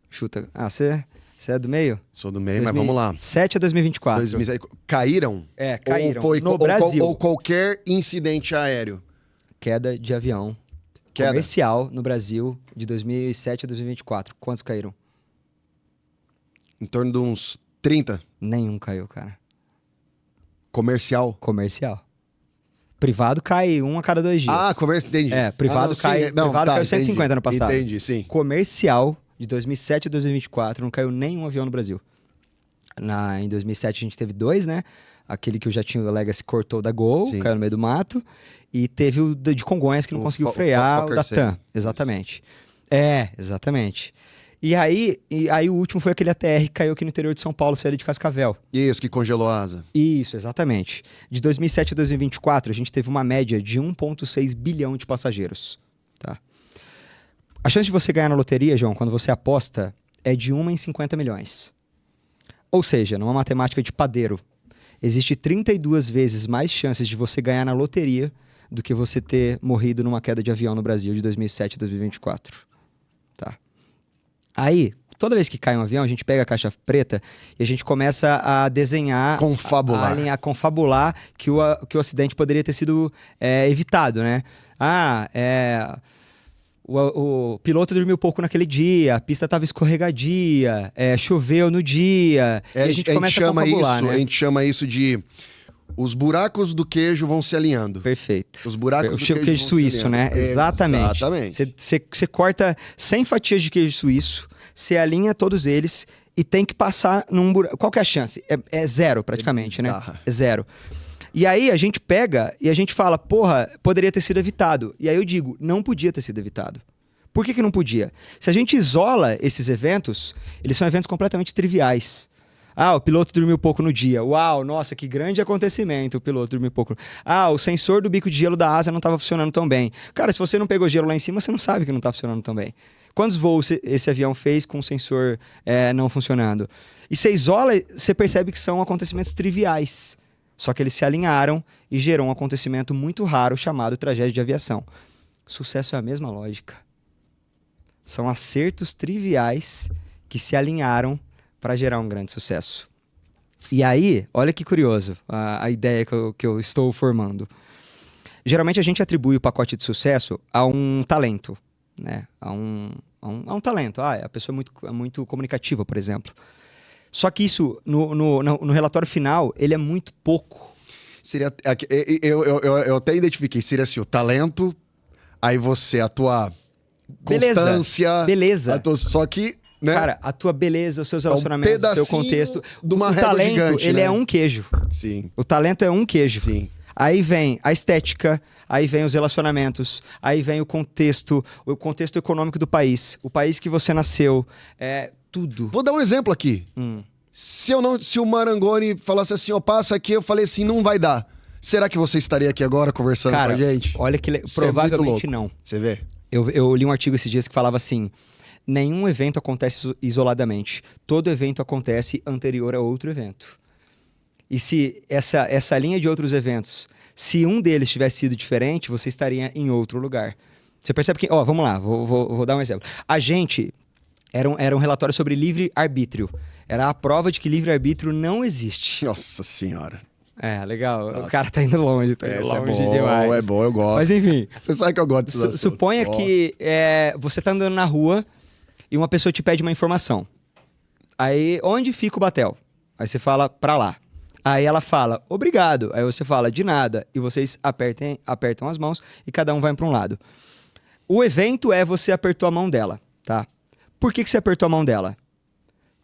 Chuta. Ah, você é do meio? Sou do meio, mas vamos lá. 7 a 2024. 2007. Caíram? Caíram. No Brasil. Ou qualquer incidente aéreo? Queda de avião comercial no Brasil de 2007 a 2024. Quantos caíram? Em torno de uns 30? Nenhum caiu, cara. Comercial? Comercial. Privado cai 1 a cada 2 dias. Entendi. Privado caiu 150 no passado. Entendi, sim. Comercial, de 2007 a 2024, não caiu nenhum avião no Brasil. Em 2007 a gente teve 2, né? Aquele que o jatinho da Legacy cortou da Gol, sim, caiu no meio do mato. E teve o de Congonhas, que não conseguiu frear, o da TAM. Exatamente. Exatamente. E aí o último foi aquele ATR que caiu aqui no interior de São Paulo, saída de Cascavel. Isso, que congelou a asa. Isso, exatamente. De 2007 a 2024, a gente teve uma média de 1,6 bilhão de passageiros. Tá? A chance de você ganhar na loteria, João, quando você aposta, é de 1 em 50 milhões. Ou seja, numa matemática de padeiro, existe 32 vezes mais chances de você ganhar na loteria do que você ter morrido numa queda de avião no Brasil de 2007 a 2024. Tá? Aí, toda vez que cai um avião, a gente pega a caixa preta e a gente começa a desenhar... Confabular que o acidente poderia ter sido evitado, né? O piloto dormiu pouco naquele dia, a pista estava escorregadia, choveu no dia, e a gente começa a confabular, né? A gente chama isso de... Os buracos do queijo vão se alinhando. Perfeito. Os buracos do queijo suíço, né? Exatamente. Você corta 100 fatias de queijo suíço, você alinha todos eles e tem que passar num buraco. Qual que é a chance? É zero, praticamente, né? É zero. E aí a gente pega e a gente fala, porra, poderia ter sido evitado. E aí eu digo, não podia ter sido evitado. Por que não podia? Se a gente isola esses eventos, eles são eventos completamente triviais. Ah, o piloto dormiu pouco no dia. Uau, nossa, que grande acontecimento, o piloto dormiu pouco. Ah, o sensor do bico de gelo da asa não estava funcionando tão bem. Cara, se você não pegou gelo lá em cima, você não sabe que não está funcionando tão bem. Quantos voos esse avião fez com o sensor não funcionando? E você isola, você percebe que são acontecimentos triviais. Só que eles se alinharam e gerou um acontecimento muito raro chamado tragédia de aviação. Sucesso é a mesma lógica. São acertos triviais que se alinharam para gerar um grande sucesso. E aí, olha que curioso a ideia que eu estou formando. Geralmente a gente atribui o pacote de sucesso a um talento, né? A um talento. A pessoa é muito comunicativa, por exemplo. Só que isso, no relatório final, ele é muito pouco. Seria, eu até identifiquei, seria assim, o talento, aí você, a tua constância... Beleza. Só que, né? Cara, a tua beleza, os seus relacionamentos, o seu contexto... De uma o talento, gigante, ele né? é um queijo. Sim. O talento é um queijo. Sim. Aí vem a estética, aí vem os relacionamentos, aí vem o contexto econômico do país, o país que você nasceu, tudo. Vou dar um exemplo aqui. Se o Marangoni falasse assim, passa aqui, eu falei assim, não vai dar. Será que você estaria aqui agora conversando com a gente? Olha que provavelmente não. Você vê? Eu li um artigo esses dias que falava assim, nenhum evento acontece isoladamente, todo evento acontece anterior a outro evento. E se essa linha de outros eventos, se um deles tivesse sido diferente, você estaria em outro lugar. Você percebe que... vamos lá, vou dar um exemplo. A gente... Era um relatório sobre livre-arbítrio. Era a prova de que livre-arbítrio não existe. Nossa senhora. Legal. Nossa. O cara tá indo longe, demais. É bom, eu gosto. Mas enfim... Você sabe que eu gosto disso. Suponha que você tá andando na rua e uma pessoa te pede uma informação. Aí, onde fica o Batel? Aí você fala, pra lá. Aí ela fala, obrigado. Aí você fala, de nada. E vocês apertam as mãos e cada um vai para um lado. O evento você apertou a mão dela, tá? Por que você apertou a mão dela?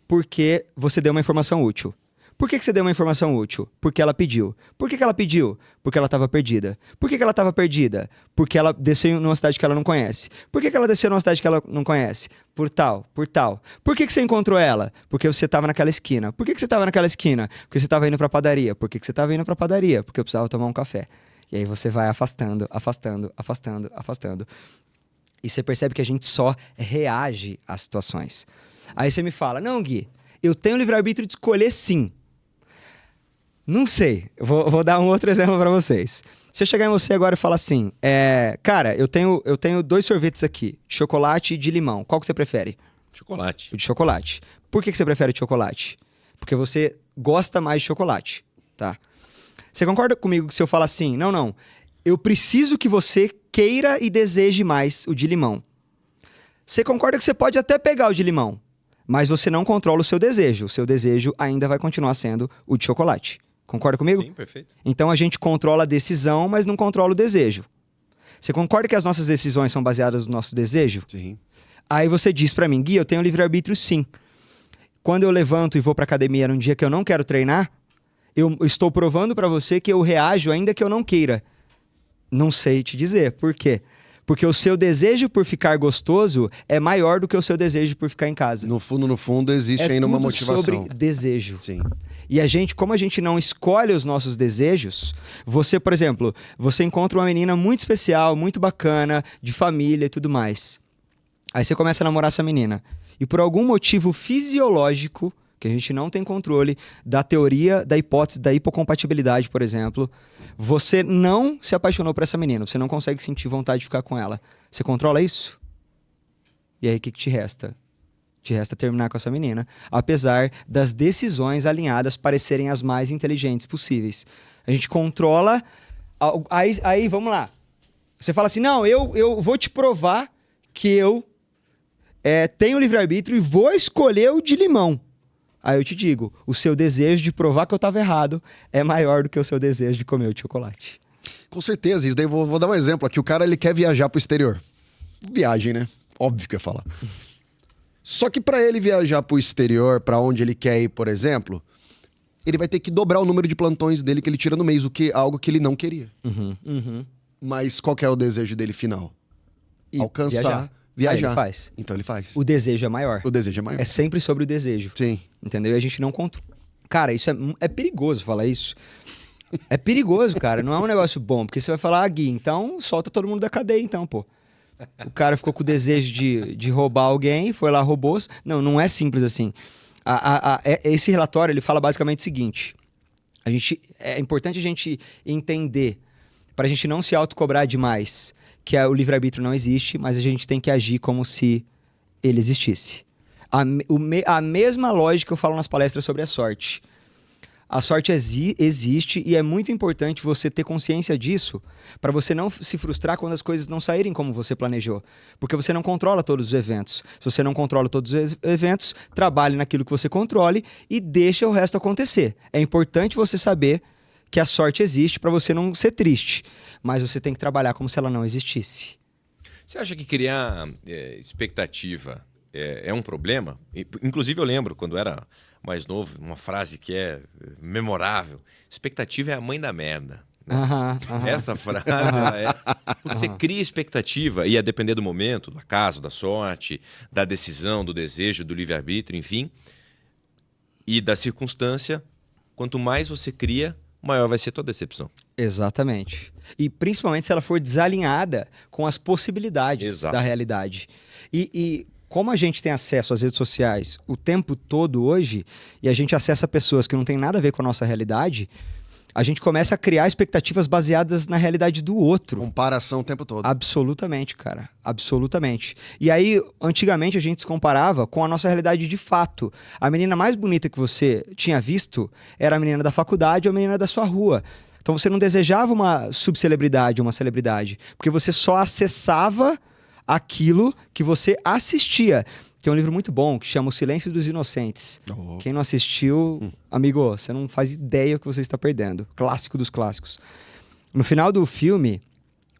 Porque você deu uma informação útil. Por que você deu uma informação útil? Porque ela pediu. Por que ela pediu? Porque ela estava perdida. Por que ela estava perdida? Porque ela desceu numa cidade que ela não conhece. Por que ela desceu numa cidade que ela não conhece? Por tal. Por que você encontrou ela? Porque você estava naquela esquina. Por que você estava naquela esquina? Porque você estava indo para a padaria. Por que você estava indo para a padaria? Porque eu precisava tomar um café. E aí você vai afastando. E você percebe que a gente só reage às situações. Aí você me fala, não, Gui, eu tenho livre-arbítrio de escolher sim. Não sei. Vou dar um outro exemplo para vocês. Se eu chegar em você agora e falar assim, cara, eu tenho 2 sorvetes aqui, de chocolate e de limão. Qual que você prefere? Chocolate. O de chocolate. Por que você prefere de chocolate? Porque você gosta mais de chocolate, tá? Você concorda comigo que se eu falar assim, não, eu preciso que você queira e deseje mais o de limão. Você concorda que você pode até pegar o de limão, mas você não controla o seu desejo. O seu desejo ainda vai continuar sendo o de chocolate. Concorda comigo? Sim, perfeito. Então a gente controla a decisão, mas não controla o desejo. Você concorda que as nossas decisões são baseadas no nosso desejo? Sim. Aí você diz pra mim, Gui, eu tenho livre-arbítrio sim. Quando eu levanto e vou pra academia num dia que eu não quero treinar, eu estou provando pra você que eu reajo ainda que eu não queira. Não sei te dizer. Por quê? Porque o seu desejo por ficar gostoso é maior do que o seu desejo por ficar em casa. No fundo, existe ainda uma motivação. Sobre desejo. Sim. E como a gente não escolhe os nossos desejos, você, por exemplo, você encontra uma menina muito especial, muito bacana, de família e tudo mais. Aí você começa a namorar essa menina. E por algum motivo fisiológico, que a gente não tem controle, da teoria, da hipótese da hipocompatibilidade, por exemplo, você não se apaixonou por essa menina, você não consegue sentir vontade de ficar com ela. Você controla isso? E aí o que te resta? Te resta terminar com essa menina, apesar das decisões alinhadas parecerem as mais inteligentes possíveis. A gente controla... Aí vamos lá. Você fala assim, não, eu vou te provar que eu tenho livre-arbítrio e vou escolher o de limão. Aí eu te digo, o seu desejo de provar que eu estava errado é maior do que o seu desejo de comer o de chocolate. Com certeza, isso daí vou dar um exemplo aqui. O cara, ele quer viajar pro exterior. Viagem, né? Óbvio que eu ia falar. Só que para ele viajar pro exterior, para onde ele quer ir, por exemplo, ele vai ter que dobrar o número de plantões dele que ele tira no mês, algo que ele não queria. Mas qual que é o desejo dele final? Alcançar, viajar. Aí ele faz. Então ele faz. O desejo é maior. O desejo é maior. É sempre sobre o desejo. Sim. Entendeu? E a gente não Cara, isso é perigoso falar isso. É perigoso, cara. Não é um negócio bom. Porque você vai falar, Gui, então solta todo mundo da cadeia, então, pô. O cara ficou com o desejo de roubar alguém, foi lá, roubou. Não é simples assim. Esse relatório, ele fala basicamente o seguinte. É importante a gente entender, para a gente não se autocobrar demais, que o livre-arbítrio não existe, mas a gente tem que agir como se ele existisse. A mesma lógica que eu falo nas palestras sobre a sorte. A sorte existe e é muito importante você ter consciência disso para você não se frustrar quando as coisas não saírem como você planejou. Porque você não controla todos os eventos. Se você não controla todos os eventos, trabalhe naquilo que você controle e deixa o resto acontecer. É importante você saber que a sorte existe para você não ser triste, mas você tem que trabalhar como se ela não existisse. Você acha que criar expectativa é um problema? Inclusive eu lembro, quando era mais novo, uma frase que é memorável: expectativa é a mãe da merda. Né? Essa frase porque você cria expectativa e a depender do momento, do acaso, da sorte, da decisão, do desejo, do livre-arbítrio, enfim, e da circunstância, quanto mais você cria, maior vai ser a tua decepção. Exatamente. E principalmente se ela for desalinhada com as possibilidades da realidade. E como a gente tem acesso às redes sociais o tempo todo hoje, e a gente acessa pessoas que não tem nada a ver com a nossa realidade, a gente começa a criar expectativas baseadas na realidade do outro. Comparação o tempo todo. Absolutamente, cara. Absolutamente. E aí, antigamente, a gente se comparava com a nossa realidade de fato. A menina mais bonita que você tinha visto era a menina da faculdade ou a menina da sua rua. Então você não desejava uma subcelebridade ou uma celebridade, porque você só acessava aquilo que você assistia. Tem um livro muito bom que chama O Silêncio dos Inocentes. Quem não assistiu, amigo, você não faz ideia o que você está perdendo. Clássico dos clássicos. No final do filme,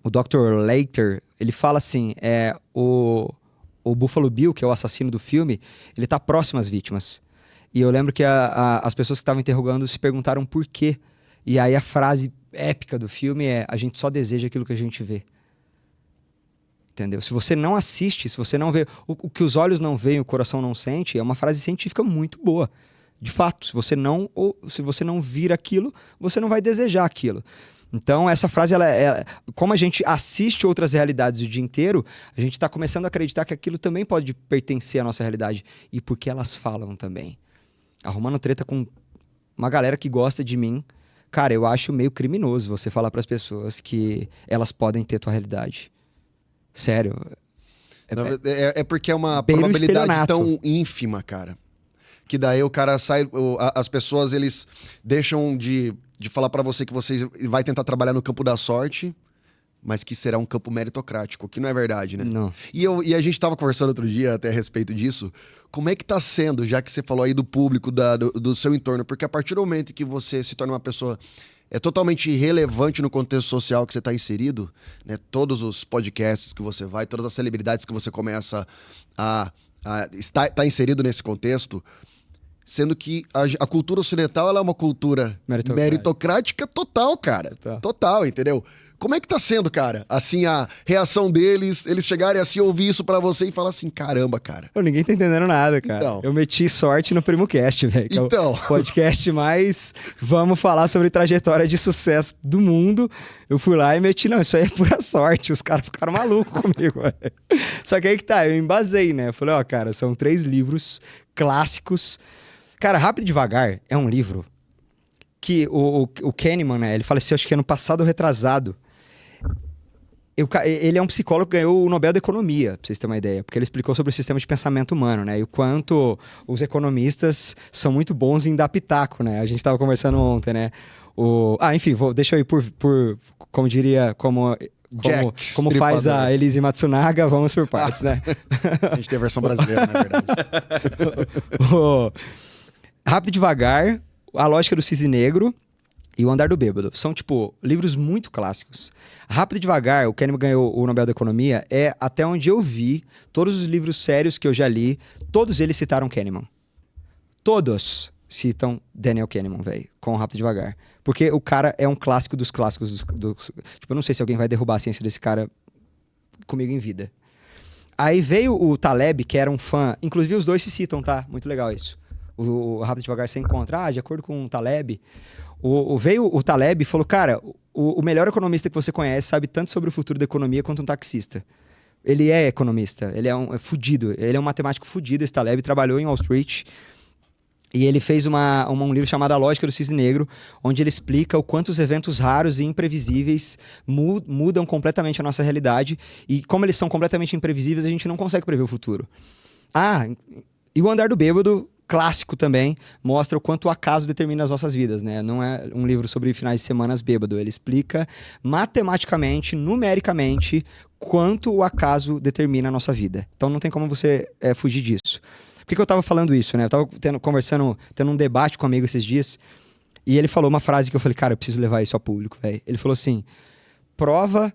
o Dr. Leiter, ele fala assim, o Buffalo Bill, que é o assassino do filme, ele está próximo às vítimas. E eu lembro que as pessoas que estavam interrogando se perguntaram por quê. E aí a frase épica do filme é: a gente só deseja aquilo que a gente vê. Entendeu? Se você não assiste, se você não vê o que os olhos não veem, o coração não sente, é uma frase científica muito boa. De fato, se você não vir aquilo, você não vai desejar aquilo. Então, essa frase, como a gente assiste outras realidades o dia inteiro, a gente está começando a acreditar que aquilo também pode pertencer à nossa realidade. E porque elas falam também. Arrumando treta com uma galera que gosta de mim, cara, eu acho meio criminoso você falar para as pessoas que elas podem ter tua realidade. Sério. É porque é uma probabilidade tão ínfima, cara. Que daí o cara sai... As pessoas, eles deixam de falar pra você que você vai tentar trabalhar no campo da sorte, mas que será um campo meritocrático, que não é verdade, né? Não. E a gente tava conversando outro dia até a respeito disso. Como é que tá sendo, já que você falou aí do público, do seu entorno? Porque a partir do momento que você se torna uma pessoa... totalmente irrelevante no contexto social que você está inserido, né? Todos os podcasts que você vai, todas as celebridades que você começa a estar inserido nesse contexto, sendo que a cultura ocidental ela é uma cultura meritocrática total, cara. Total, entendeu? Como é que tá sendo, cara? Assim, a reação deles, eles chegarem assim, ouvir isso pra você e falar assim, caramba, cara. Pô, ninguém tá entendendo nada, cara. Então. Eu meti sorte no PrimoCast, velho. Então. É o podcast mais... Vamos falar sobre trajetória de sucesso do mundo. Eu fui lá e meti, não, isso aí é pura sorte. Os caras ficaram malucos comigo, velho. Só que aí que tá, eu embasei, né? Eu falei, cara, são 3 livros clássicos. Cara, Rápido e Devagar é um livro que o Kahneman, né? Ele faleceu, acho que ano passado ou retrasado. Ele é um psicólogo que ganhou o Nobel da Economia, pra vocês terem uma ideia, porque ele explicou sobre o sistema de pensamento humano, né? E o quanto os economistas são muito bons em dar pitaco, né? A gente estava conversando ontem, né? Enfim, deixa eu ir por como diria, como faz a Elise Matsunaga, vamos por partes, né? A gente tem a versão brasileira, na verdade. Rápido e Devagar, A Lógica do Cisne Negro e O Andar do Bêbado. São, livros muito clássicos. Rápido e Devagar, o Kahneman ganhou o Nobel da Economia, até onde eu vi, todos os livros sérios que eu já li, todos eles citaram Kahneman. Todos citam Daniel Kahneman, velho, com Rápido e Devagar. Porque o cara é um clássico dos clássicos. Eu não sei se alguém vai derrubar a ciência desse cara comigo em vida. Aí veio o Taleb, que era um fã, inclusive os dois se citam, tá? Muito legal isso. o Rápido e Devagar Sem Encontrar, de acordo com o Taleb, veio o Taleb e falou, cara, o melhor economista que você conhece sabe tanto sobre o futuro da economia quanto um taxista. Ele é economista, ele é fudido, ele é um matemático fudido, esse Taleb trabalhou em Wall Street, e ele fez um livro chamado A Lógica do Cisne Negro, onde ele explica o quanto os eventos raros e imprevisíveis mudam completamente a nossa realidade, e como eles são completamente imprevisíveis, a gente não consegue prever o futuro. E o Andar do Bêbado, clássico também, mostra o quanto o acaso determina as nossas vidas, né? Não é um livro sobre finais de semanas bêbado, ele explica matematicamente, numericamente, quanto o acaso determina a nossa vida. Então não tem como você fugir disso. Por que eu tava falando isso, né? Eu tava tendo um debate com um amigo esses dias, e ele falou uma frase que eu falei, cara, eu preciso levar isso ao público, velho. Ele falou assim, prova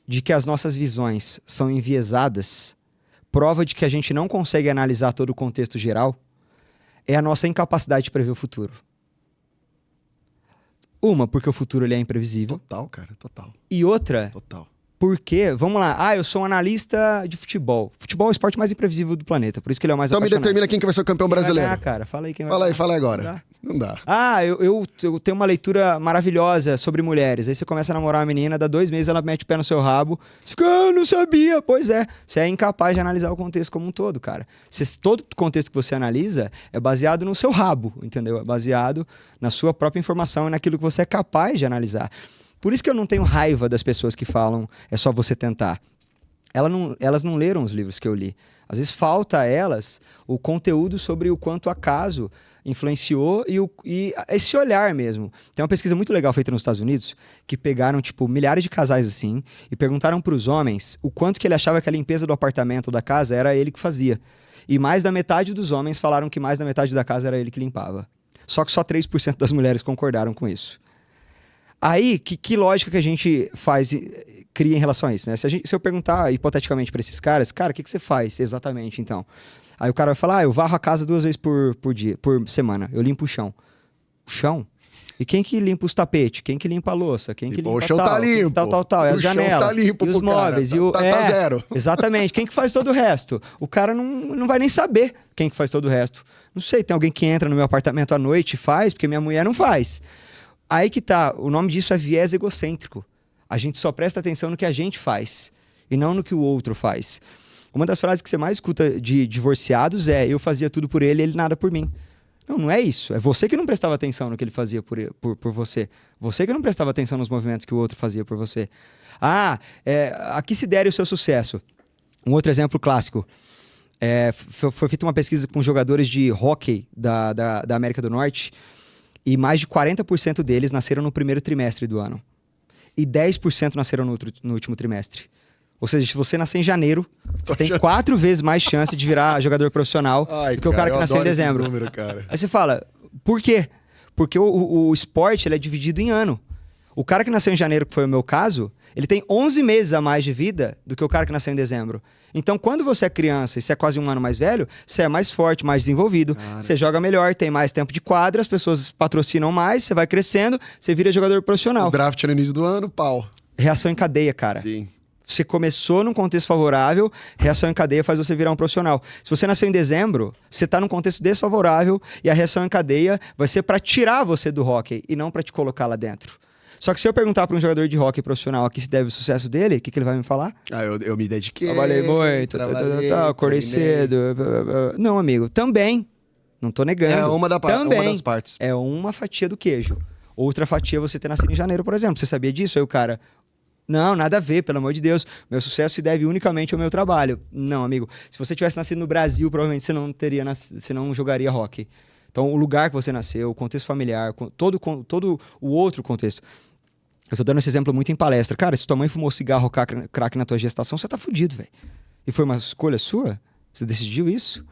de que as nossas visões são enviesadas, prova de que a gente não consegue analisar todo o contexto geral, é a nossa incapacidade de prever o futuro. Uma, porque o futuro ele é imprevisível. Total, cara, total. E outra, total. Porque, vamos lá, eu sou um analista de futebol. Futebol é o esporte mais imprevisível do planeta, por isso que ele é o mais apaixonante. Então me determina quem que vai ser o campeão brasileiro. Vai ganhar, cara, fala aí quem vai Fala aí agora. Não dá. Eu tenho uma leitura maravilhosa sobre mulheres. Aí você começa a namorar uma menina, dá 2 meses, ela mete o pé no seu rabo. Você fica, não sabia. Pois é, você é incapaz de analisar o contexto como um todo, cara. Todo contexto que você analisa é baseado no seu rabo, entendeu? É baseado na sua própria informação e naquilo que você é capaz de analisar. Por isso que eu não tenho raiva das pessoas que falam é só você tentar. Elas não leram os livros que eu li. Às vezes falta a elas o conteúdo sobre o quanto o acaso influenciou e esse olhar mesmo. Tem uma pesquisa muito legal feita nos Estados Unidos que pegaram, milhares de casais assim e perguntaram para os homens o quanto que ele achava que a limpeza do apartamento ou da casa era ele que fazia. E mais da metade dos homens falaram que mais da metade da casa era ele que limpava. Só que só 3% das mulheres concordaram com isso. Aí, que lógica que a gente cria em relação a isso, né? Se eu perguntar hipoteticamente para esses caras, cara, o que você faz exatamente, então? Aí o cara vai falar, eu varro a casa 2 vezes por semana, eu limpo o chão. O chão? E quem que limpa os tapetes? Quem que limpa a louça? Quem que limpa o chão tá limpo. Tal. É a janela. Tá limpo, e os móveis. Tá zero. Exatamente. Quem que faz todo o resto? O cara não vai nem saber quem que faz todo o resto. Não sei, tem alguém que entra no meu apartamento à noite e faz, porque minha mulher não faz. Aí que tá, o nome disso é viés egocêntrico. A gente só presta atenção no que a gente faz e não no que o outro faz. Uma das frases que você mais escuta de divorciados é eu fazia tudo por ele e ele nada por mim. Não é isso. É você que não prestava atenção no que ele fazia por você. Você que não prestava atenção nos movimentos que o outro fazia por você. Aqui se dere o seu sucesso. Um outro exemplo clássico. Foi feita uma pesquisa com jogadores de hóquei da América do Norte. E mais de 40% deles nasceram no primeiro trimestre do ano. E 10% nasceram no último trimestre. Ou seja, se você nascer em janeiro, tem 4 vezes mais chance de virar jogador profissional do que o cara que nasceu em dezembro. Aí você fala, por quê? Porque o esporte ele é dividido em ano. O cara que nasceu em janeiro, que foi o meu caso, ele tem 11 meses a mais de vida do que o cara que nasceu em dezembro. Então, quando você é criança e você é quase 1 ano mais velho, você é mais forte, mais desenvolvido, você joga melhor, tem mais tempo de quadra, as pessoas patrocinam mais, você vai crescendo, você vira jogador profissional. O draft no início do ano, pau. Reação em cadeia, cara. Sim. Você começou num contexto favorável, reação em cadeia faz você virar um profissional. Se você nasceu em dezembro, você está num contexto desfavorável e a reação em cadeia vai ser para tirar você do hóquei e não para te colocar lá dentro. Só que se eu perguntar para um jogador de hóquei profissional a que se deve o sucesso dele, o que ele vai me falar? Eu me dediquei. Trabalhei muito, acordei cedo. Não, amigo, também. Não tô negando. É uma das partes. É uma fatia do queijo. Outra fatia é você ter nascido em janeiro, por exemplo. Você sabia disso? Aí o cara... Não, nada a ver, pelo amor de Deus. Meu sucesso se deve unicamente ao meu trabalho. Não, amigo. Se você tivesse nascido no Brasil, provavelmente você não jogaria hóquei. Então, o lugar que você nasceu, o contexto familiar, todo o outro contexto... Eu tô dando esse exemplo muito em palestra. Cara, se tua mãe fumou cigarro ou crack na tua gestação, você tá fudido, velho. E foi uma escolha sua? Você decidiu isso?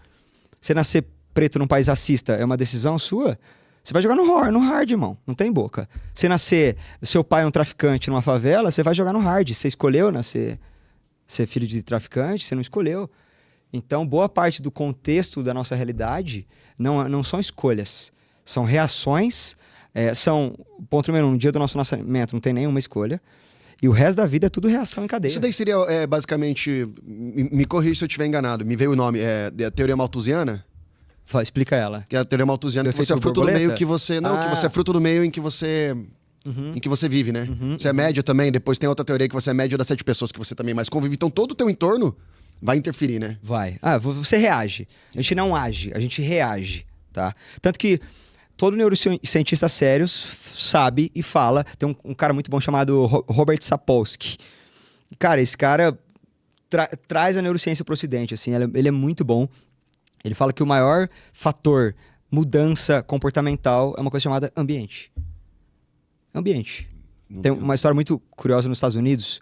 Você nascer preto num país racista é uma decisão sua? Você vai jogar no hard, irmão. Não tem boca. Você nascer... Seu pai é um traficante numa favela, você vai jogar no hard. Você escolheu ser filho de traficante? Você não escolheu. Então, boa parte do contexto da nossa realidade não são escolhas. São reações... ponto número 1, no dia do nosso nascimento não tem nenhuma escolha, e o resto da vida é tudo reação em cadeia. Isso daí seria basicamente, me corrija se eu estiver enganado, me veio o nome, a teoria malthusiana? Explica ela. Que é a teoria malthusiana, que você é fruto do meio que você... Não, que você é fruto do meio em que você... em que você vive, né? Você é média também, depois tem outra teoria que você é média das 7 pessoas que você também mais convive. Então todo o teu entorno vai interferir, né? Vai. Você reage. A gente não age, a gente reage, tá? Tanto que todo neurocientista sério sabe e fala. Tem um cara muito bom chamado Robert Sapolsky. Cara, esse cara traz a neurociência pro ocidente, assim. Ele é muito bom. Ele fala que o maior fator mudança comportamental é uma coisa chamada ambiente. Ambiente. Tem uma história muito curiosa nos Estados Unidos.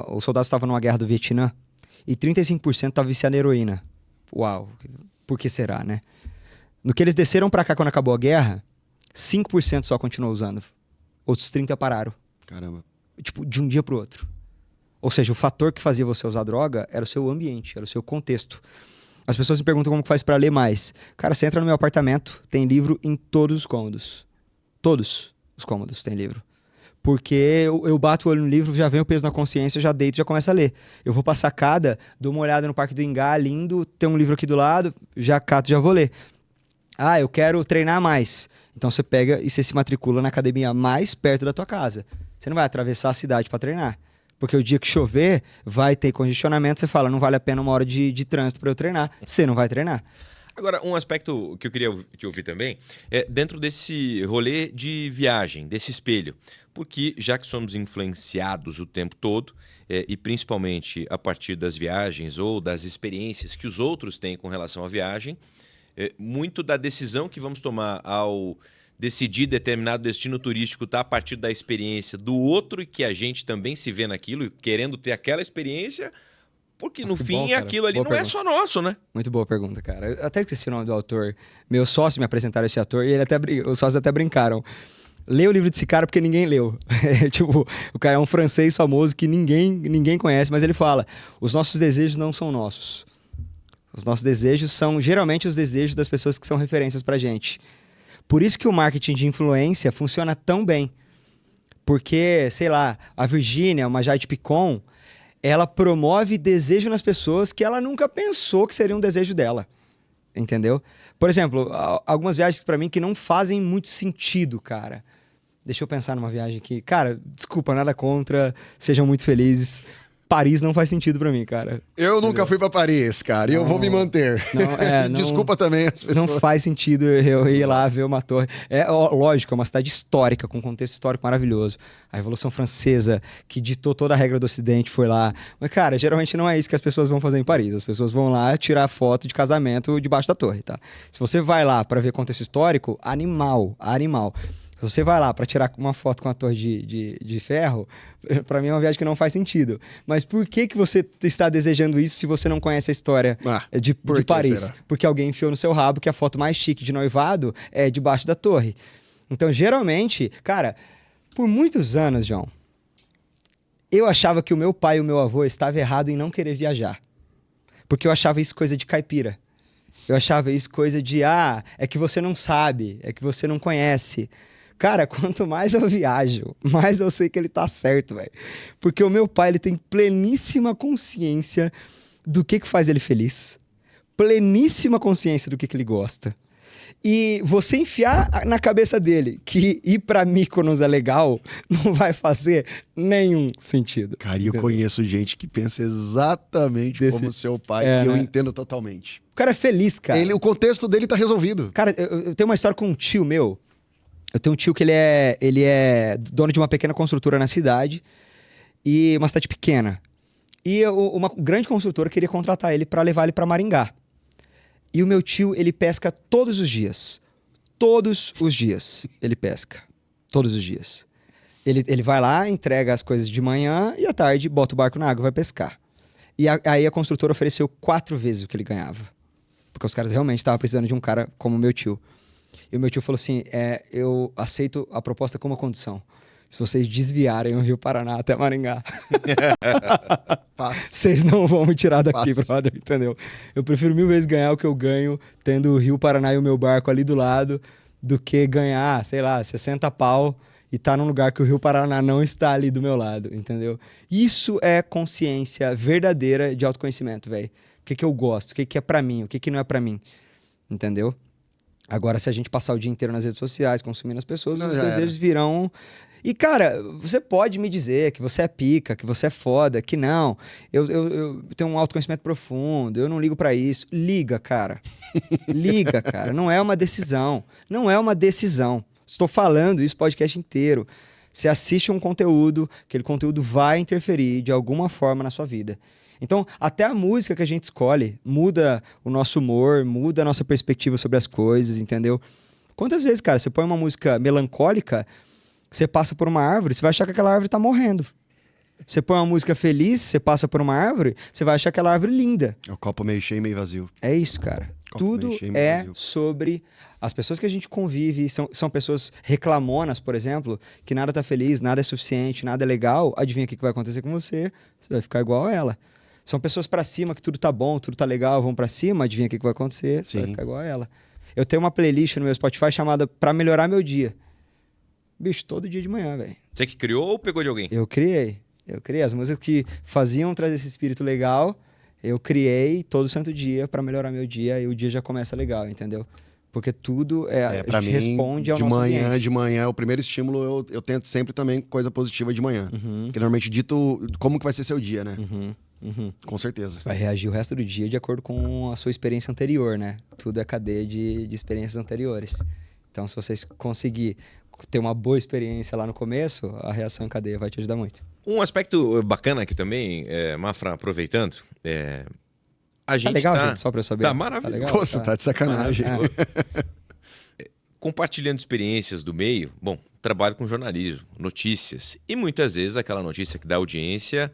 Os soldados estavam numa guerra do Vietnã e 35% estavam viciados em heroína. Uau, por que será, né? No que eles desceram pra cá quando acabou a guerra, 5% só continuou usando. Outros 30% pararam. Caramba. Tipo, de um dia pro outro. Ou seja, o fator que fazia você usar droga era o seu ambiente, era o seu contexto. As pessoas me perguntam como que faz pra ler mais. Cara, você entra no meu apartamento, tem livro em todos os cômodos. Todos os cômodos tem livro. Porque eu bato o olho no livro, já vem o peso na consciência, já deito, já começo a ler. Eu vou pra sacada, dou uma olhada no Parque do Ingá, lindo, tem um livro aqui do lado, já cato, já vou ler. Ah, eu quero treinar mais. Então você pega e você se matricula na academia mais perto da tua casa. Você não vai atravessar a cidade pra treinar. Porque o dia que chover, vai ter congestionamento, você fala, não vale a pena 1 hora de trânsito pra eu treinar. Você não vai treinar. Agora, um aspecto que eu queria te ouvir também é dentro desse rolê de viagem, desse espelho. Porque já que somos influenciados o tempo todo, e principalmente a partir das viagens ou das experiências que os outros têm com relação à viagem, muito da decisão que vamos tomar ao decidir determinado destino turístico está a partir da experiência do outro e que a gente também se vê naquilo, querendo ter aquela experiência... Porque no fim aquilo ali não é só nosso, né? Muito boa pergunta, cara. Eu até esqueci o nome do autor. Meu sócio me apresentaram esse ator e os sócios até brincaram. Lê o livro desse cara porque ninguém leu. Tipo, o cara é um francês famoso que ninguém conhece, mas ele fala, os nossos desejos não são nossos. Os nossos desejos são geralmente os desejos das pessoas que são referências pra gente. Por isso que o marketing de influência funciona tão bem. Porque, sei lá, a Virgínia, uma Jade Picon... ela promove desejo nas pessoas que ela nunca pensou que seria um desejo dela. Entendeu? Por exemplo, algumas viagens pra mim que não fazem muito sentido, cara. Deixa eu pensar numa viagem aqui. Cara, desculpa, nada contra, sejam muito felizes. Paris não faz sentido pra mim, cara. Eu nunca fui pra Paris, cara, e eu vou me manter. Desculpa também as pessoas. Não faz sentido eu ir lá ver uma torre. Lógico, é uma cidade histórica, com um contexto histórico maravilhoso. A Revolução Francesa, que ditou toda a regra do Ocidente, foi lá. Mas, cara, geralmente não é isso que as pessoas vão fazer em Paris. As pessoas vão lá tirar foto de casamento debaixo da torre, tá? Se você vai lá pra ver contexto histórico, animal. Se você vai lá pra tirar uma foto com a torre de ferro, pra mim é uma viagem que não faz sentido. Mas por que você está desejando isso se você não conhece a história de Paris? Será? Porque alguém enfiou no seu rabo que a foto mais chique de noivado é debaixo da torre. Então, geralmente, cara, por muitos anos, João, eu achava que o meu pai e o meu avô estavam errados em não querer viajar. Porque eu achava isso coisa de caipira. Eu achava isso coisa de, é que você não sabe, é que você não conhece. Cara, quanto mais eu viajo, mais eu sei que ele tá certo, velho. Porque o meu pai, ele tem pleníssima consciência do que faz ele feliz. Pleníssima consciência do que ele gosta. E você enfiar na cabeça dele que ir pra Mykonos é legal, não vai fazer nenhum sentido. Cara, e eu conheço gente que pensa exatamente como seu pai, e eu entendo totalmente. O cara é feliz, cara. O contexto dele tá resolvido. Cara, eu tenho uma história com um tio meu. Eu tenho um tio que ele é dono de uma pequena construtora na cidade, e uma cidade pequena. E uma grande construtora queria contratar ele para levar ele para Maringá. E o meu tio, ele pesca todos os dias. Todos os dias ele pesca. Todos os dias. Ele vai lá, entrega as coisas de manhã e à tarde bota o barco na água e vai pescar. E aí a construtora ofereceu 4 vezes o que ele ganhava. Porque os caras realmente estavam precisando de um cara como o meu tio. E o meu tio falou assim, eu aceito a proposta com uma condição. Se vocês desviarem o Rio Paraná até Maringá, vocês não vão me tirar daqui, brother, entendeu? Eu prefiro 1000 vezes ganhar o que eu ganho tendo o Rio Paraná e o meu barco ali do lado do que ganhar, sei lá, 60 pau e tá num lugar que o Rio Paraná não está ali do meu lado, entendeu? Isso é consciência verdadeira de autoconhecimento, velho. O que eu gosto, o que é pra mim, o que não é pra mim. entendeu? Agora, se a gente passar o dia inteiro nas redes sociais, consumindo as pessoas, os desejos virão... E, cara, você pode me dizer que você é pica, que você é foda, que não. Eu tenho um autoconhecimento profundo, eu não ligo pra isso. Liga, cara. Liga, cara. Não é uma decisão. Não é uma decisão. Estou falando isso o podcast inteiro. Você assiste um conteúdo, aquele conteúdo vai interferir de alguma forma na sua vida. Então, até a música que a gente escolhe muda o nosso humor, muda a nossa perspectiva sobre as coisas, entendeu? Quantas vezes, cara, você põe uma música melancólica, você passa por uma árvore, você vai achar que aquela árvore tá morrendo. Você põe uma música feliz, você passa por uma árvore, você vai achar aquela árvore linda. É o copo meio cheio, meio vazio. É isso, cara. Tudo é sobre... As pessoas que a gente convive são pessoas reclamonas, por exemplo, que nada tá feliz, nada é suficiente, nada é legal. Adivinha o que vai acontecer com você? Você vai ficar igual a ela. São pessoas pra cima, que tudo tá bom, tudo tá legal, vão pra cima, adivinha o que vai acontecer? Você vai ficar igual a ela. Eu tenho uma playlist no meu Spotify chamada Pra Melhorar Meu Dia. Bicho, todo dia de manhã, velho. Você que criou ou pegou de alguém? Eu criei. As músicas que faziam trazer esse espírito legal, eu criei todo santo dia pra melhorar meu dia e o dia já começa legal, entendeu? Porque tudo pra mim, responde ao nosso ambiente. De manhã, o primeiro estímulo, eu tento sempre também coisa positiva de manhã. Que normalmente dito como que vai ser seu dia, né? Com certeza. Você vai reagir o resto do dia de acordo com a sua experiência anterior, né? Tudo é cadeia de experiências anteriores. Então, se vocês conseguir ter uma boa experiência lá no começo, a reação em cadeia vai te ajudar muito. Um aspecto bacana aqui também, Mafra, aproveitando, a gente tá legal, gente? Só pra eu saber. Tá maravilhoso. Tá legal? Pô, você tá de sacanagem. Compartilhando experiências do meio, bom, trabalho com jornalismo, notícias, e muitas vezes aquela notícia que dá audiência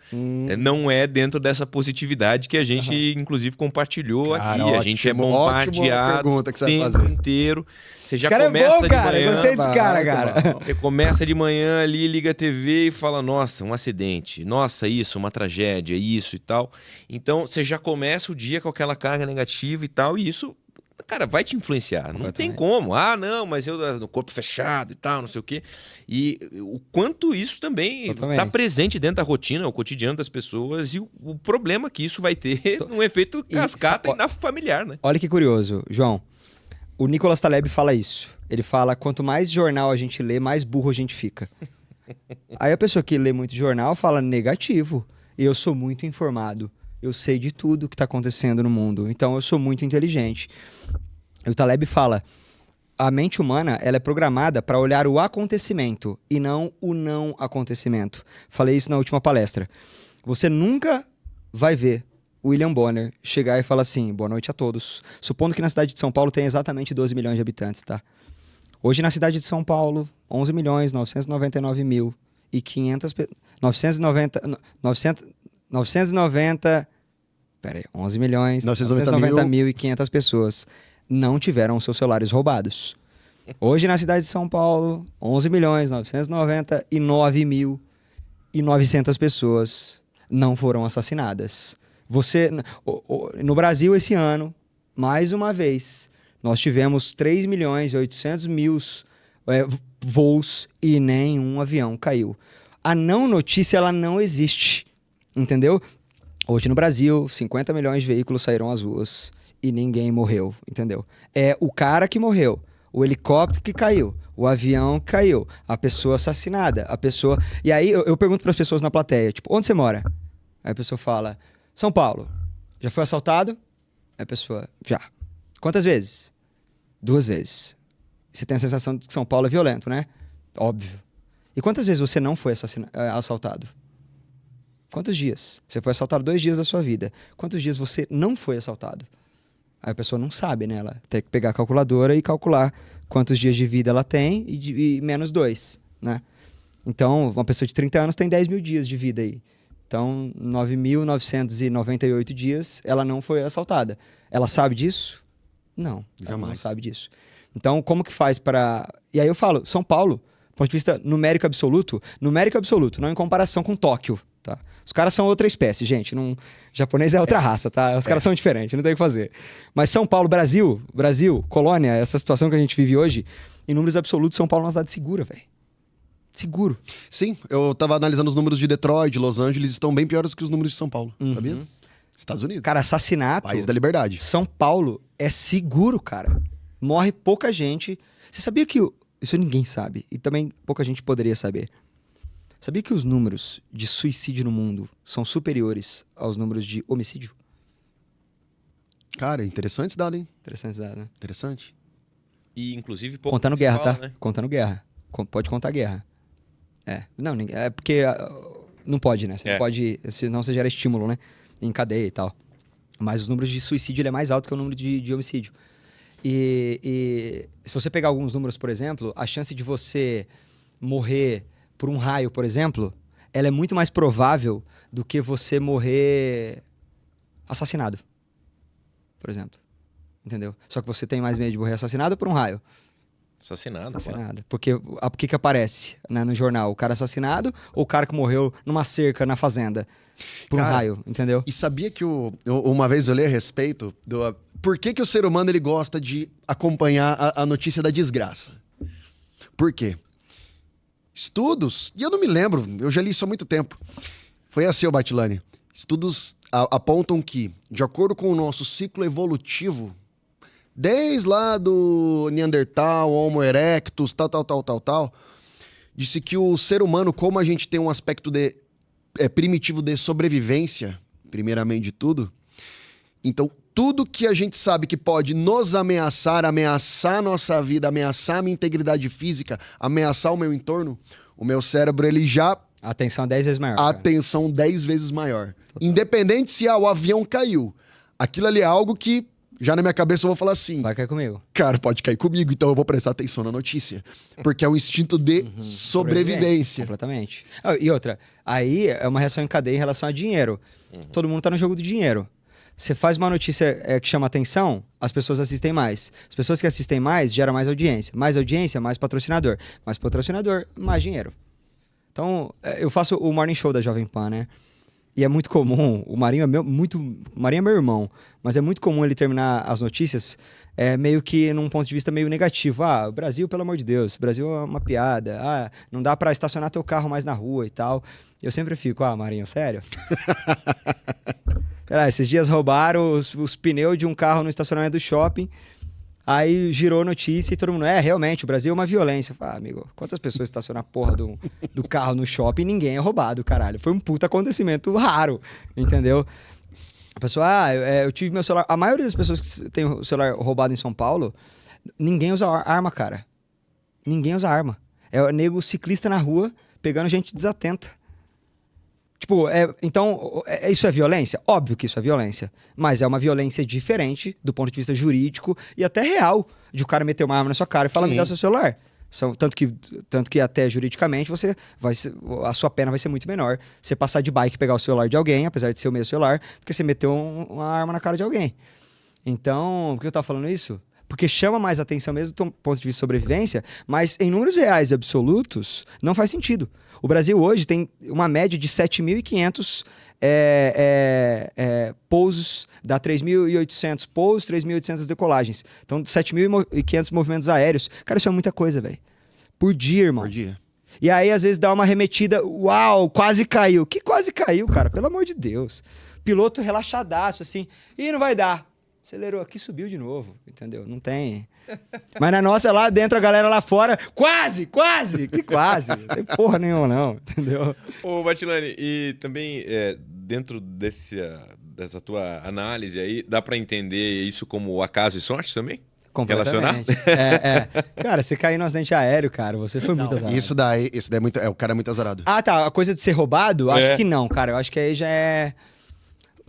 não é dentro dessa positividade que a gente, inclusive, compartilhou aqui. Ótimo, a gente é bombardeado o tempo inteiro. Você já começa bom, de cara. manhã. Gostei desse cara. Você começa de manhã ali, liga a TV e fala, nossa, um acidente, nossa, isso, uma tragédia, isso e tal. Então, você já começa o dia com aquela carga negativa e tal, e isso... Cara, vai te influenciar. Não tem como. Ah, não, mas eu no corpo fechado e tal, não sei o quê. E o quanto isso também está presente dentro da rotina, o cotidiano das pessoas e o problema que isso vai ter num efeito cascata e na familiar, né? Olha que curioso, João. O Nicolas Taleb fala isso. Ele fala, quanto mais jornal a gente lê, mais burro a gente fica. Aí a pessoa que lê muito jornal fala negativo. Eu sou muito informado. Eu sei de tudo que está acontecendo no mundo. Então, eu sou muito inteligente. O Taleb fala, a mente humana ela é programada para olhar o acontecimento e não o não acontecimento. Falei isso na última palestra. Você nunca vai ver o William Bonner chegar e falar assim, boa noite a todos. Supondo que na cidade de São Paulo tem exatamente 12 milhões de habitantes, tá? Hoje na cidade de São Paulo, 11 milhões 999 mil e 500... 11 milhões 990 mil e 500 pessoas não tiveram seus celulares roubados. Hoje, na cidade de São Paulo, 11 milhões 999 mil e 900 pessoas não foram assassinadas. No Brasil, esse ano, mais uma vez, nós tivemos 3 milhões e 800 mil voos e nenhum avião caiu. A não notícia, ela não existe. Entendeu? Hoje no Brasil, 50 milhões de veículos saíram às ruas e ninguém morreu, entendeu? É o cara que morreu, o helicóptero que caiu, o avião que caiu, a pessoa assassinada, a pessoa... E aí eu pergunto para as pessoas na plateia, tipo, onde você mora? Aí a pessoa fala, São Paulo. Já foi assaltado? Aí a pessoa, já. Quantas vezes? 2 vezes. Você tem a sensação de que São Paulo é violento, né? Óbvio. E quantas vezes você não foi assaltado? Quantos dias? Você foi assaltado 2 dias da sua vida. Quantos dias você não foi assaltado? Aí a pessoa não sabe, né? Ela tem que pegar a calculadora e calcular quantos dias de vida ela tem e menos 2, né? Então, uma pessoa de 30 anos tem 10 mil dias de vida aí. Então, 9.998 dias, ela não foi assaltada. Ela sabe disso? Não. Ela não sabe disso. Então, como que faz para... E aí eu falo, São Paulo, do ponto de vista numérico absoluto, não em comparação com Tóquio, tá? Os caras são outra espécie, gente. Japonês é outra raça, tá? Os caras são diferentes, não tem o que fazer. Mas São Paulo, Brasil, colônia, essa situação que a gente vive hoje, em números absolutos, São Paulo é uma cidade segura, velho. Seguro. Sim, eu tava analisando os números de Detroit, de Los Angeles, estão bem piores que os números de São Paulo, sabia? Estados Unidos. Cara, assassinato... País da liberdade. São Paulo é seguro, cara. Morre pouca gente. Você sabia que... Isso ninguém sabe. E também pouca gente poderia saber. Sabia que os números de suicídio no mundo são superiores aos números de homicídio? Cara, interessante esse dado, hein? Interessante esse dado, né? Interessante. E, inclusive, pouco Contando se guerra, fala, tá? né? Contando guerra. Pode contar guerra. Não, é porque não pode, né? Você não pode, senão você gera estímulo, né? Em cadeia e tal. Mas os números de suicídio ele é mais alto que o número de homicídio. E se você pegar alguns números, por exemplo, a chance de você morrer por um raio, por exemplo, ela é muito mais provável do que você morrer assassinado, por exemplo. Entendeu? Só que você tem mais medo de morrer assassinado por um raio. Assassinado. Porque o que aparece, né, no jornal? O cara assassinado ou o cara que morreu numa cerca na fazenda? Por um raio, entendeu? E sabia que uma vez eu li a respeito do... Por que o ser humano ele gosta de acompanhar a notícia da desgraça? Por quê? Estudos, e eu não me lembro, eu já li isso há muito tempo. Foi assim, ô Batilani. Estudos apontam que, de acordo com o nosso ciclo evolutivo, desde lá do Neandertal, Homo erectus, tal, disse que o ser humano, como a gente tem um aspecto primitivo de sobrevivência, primeiramente de tudo, então tudo que a gente sabe que pode nos ameaçar a nossa vida, ameaçar a minha integridade física, ameaçar o meu entorno, o meu cérebro, ele já... A atenção 10 vezes maior. A atenção 10 vezes maior. Total. Independente se o avião caiu. Aquilo ali é algo que, já na minha cabeça, eu vou falar assim... Vai cair comigo. Cara, pode cair comigo, então eu vou prestar atenção na notícia. Porque é um instinto de sobrevivência. Completamente. E outra, aí é uma reação em cadeia em relação a dinheiro. Todo mundo tá no jogo do dinheiro. Você faz uma notícia que chama atenção, as pessoas assistem mais. As pessoas que assistem mais, geram mais audiência. Mais audiência, mais patrocinador. Mais patrocinador, mais dinheiro. Então, eu faço o Morning Show da Jovem Pan, né? E é muito comum, o Marinho é meu irmão, mas é muito comum ele terminar as notícias meio que num ponto de vista meio negativo. Ah, o Brasil, pelo amor de Deus, o Brasil é uma piada. Ah, não dá pra estacionar teu carro mais na rua e tal. Eu sempre fico, Marinho, sério? Esses dias roubaram os pneus de um carro no estacionamento do shopping. Aí girou notícia e todo mundo... realmente, o Brasil é uma violência. Amigo, quantas pessoas estacionam a porra do carro no shopping e ninguém é roubado, caralho. Foi um puta acontecimento raro, entendeu? A pessoa, eu tive meu celular... A maioria das pessoas que tem o celular roubado em São Paulo, ninguém usa arma, cara. Ninguém usa arma. É o nego ciclista na rua pegando gente desatenta. Tipo, então, isso é violência? Óbvio que isso é violência. Mas é uma violência diferente do ponto de vista jurídico e até real, de o cara meter uma arma na sua cara e falar, me dá seu celular. Tanto que até juridicamente a sua pena vai ser muito menor você passar de bike e pegar o celular de alguém, apesar de ser o mesmo celular, do que você meter uma arma na cara de alguém. Então, por que eu tava falando isso? Porque chama mais atenção mesmo do ponto de vista de sobrevivência, mas em números reais absolutos, não faz sentido. O Brasil hoje tem uma média de 7.500 pousos, dá 3.800 pousos, 3.800 decolagens. Então, 7.500 movimentos aéreos. Cara, isso é muita coisa, velho. Por dia, irmão. Por dia. E aí, às vezes, dá uma arremetida, uau, quase caiu. Que quase caiu, cara? Pelo amor de Deus. Piloto relaxadaço, assim, não vai dar. Acelerou aqui, subiu de novo, entendeu? Não tem... Mas na nossa, lá dentro, a galera lá fora, quase! Que quase? Não tem porra nenhuma, não, entendeu? Ô, Batilani, e também dentro dessa tua análise aí, dá pra entender isso como acaso e sorte também? Completamente. Cara, você cair no acidente aéreo, cara, você foi muito azarado. Isso daí é muito... o cara é muito azarado. Ah, tá. A coisa de ser roubado? Acho que não, cara. Eu acho que aí já é...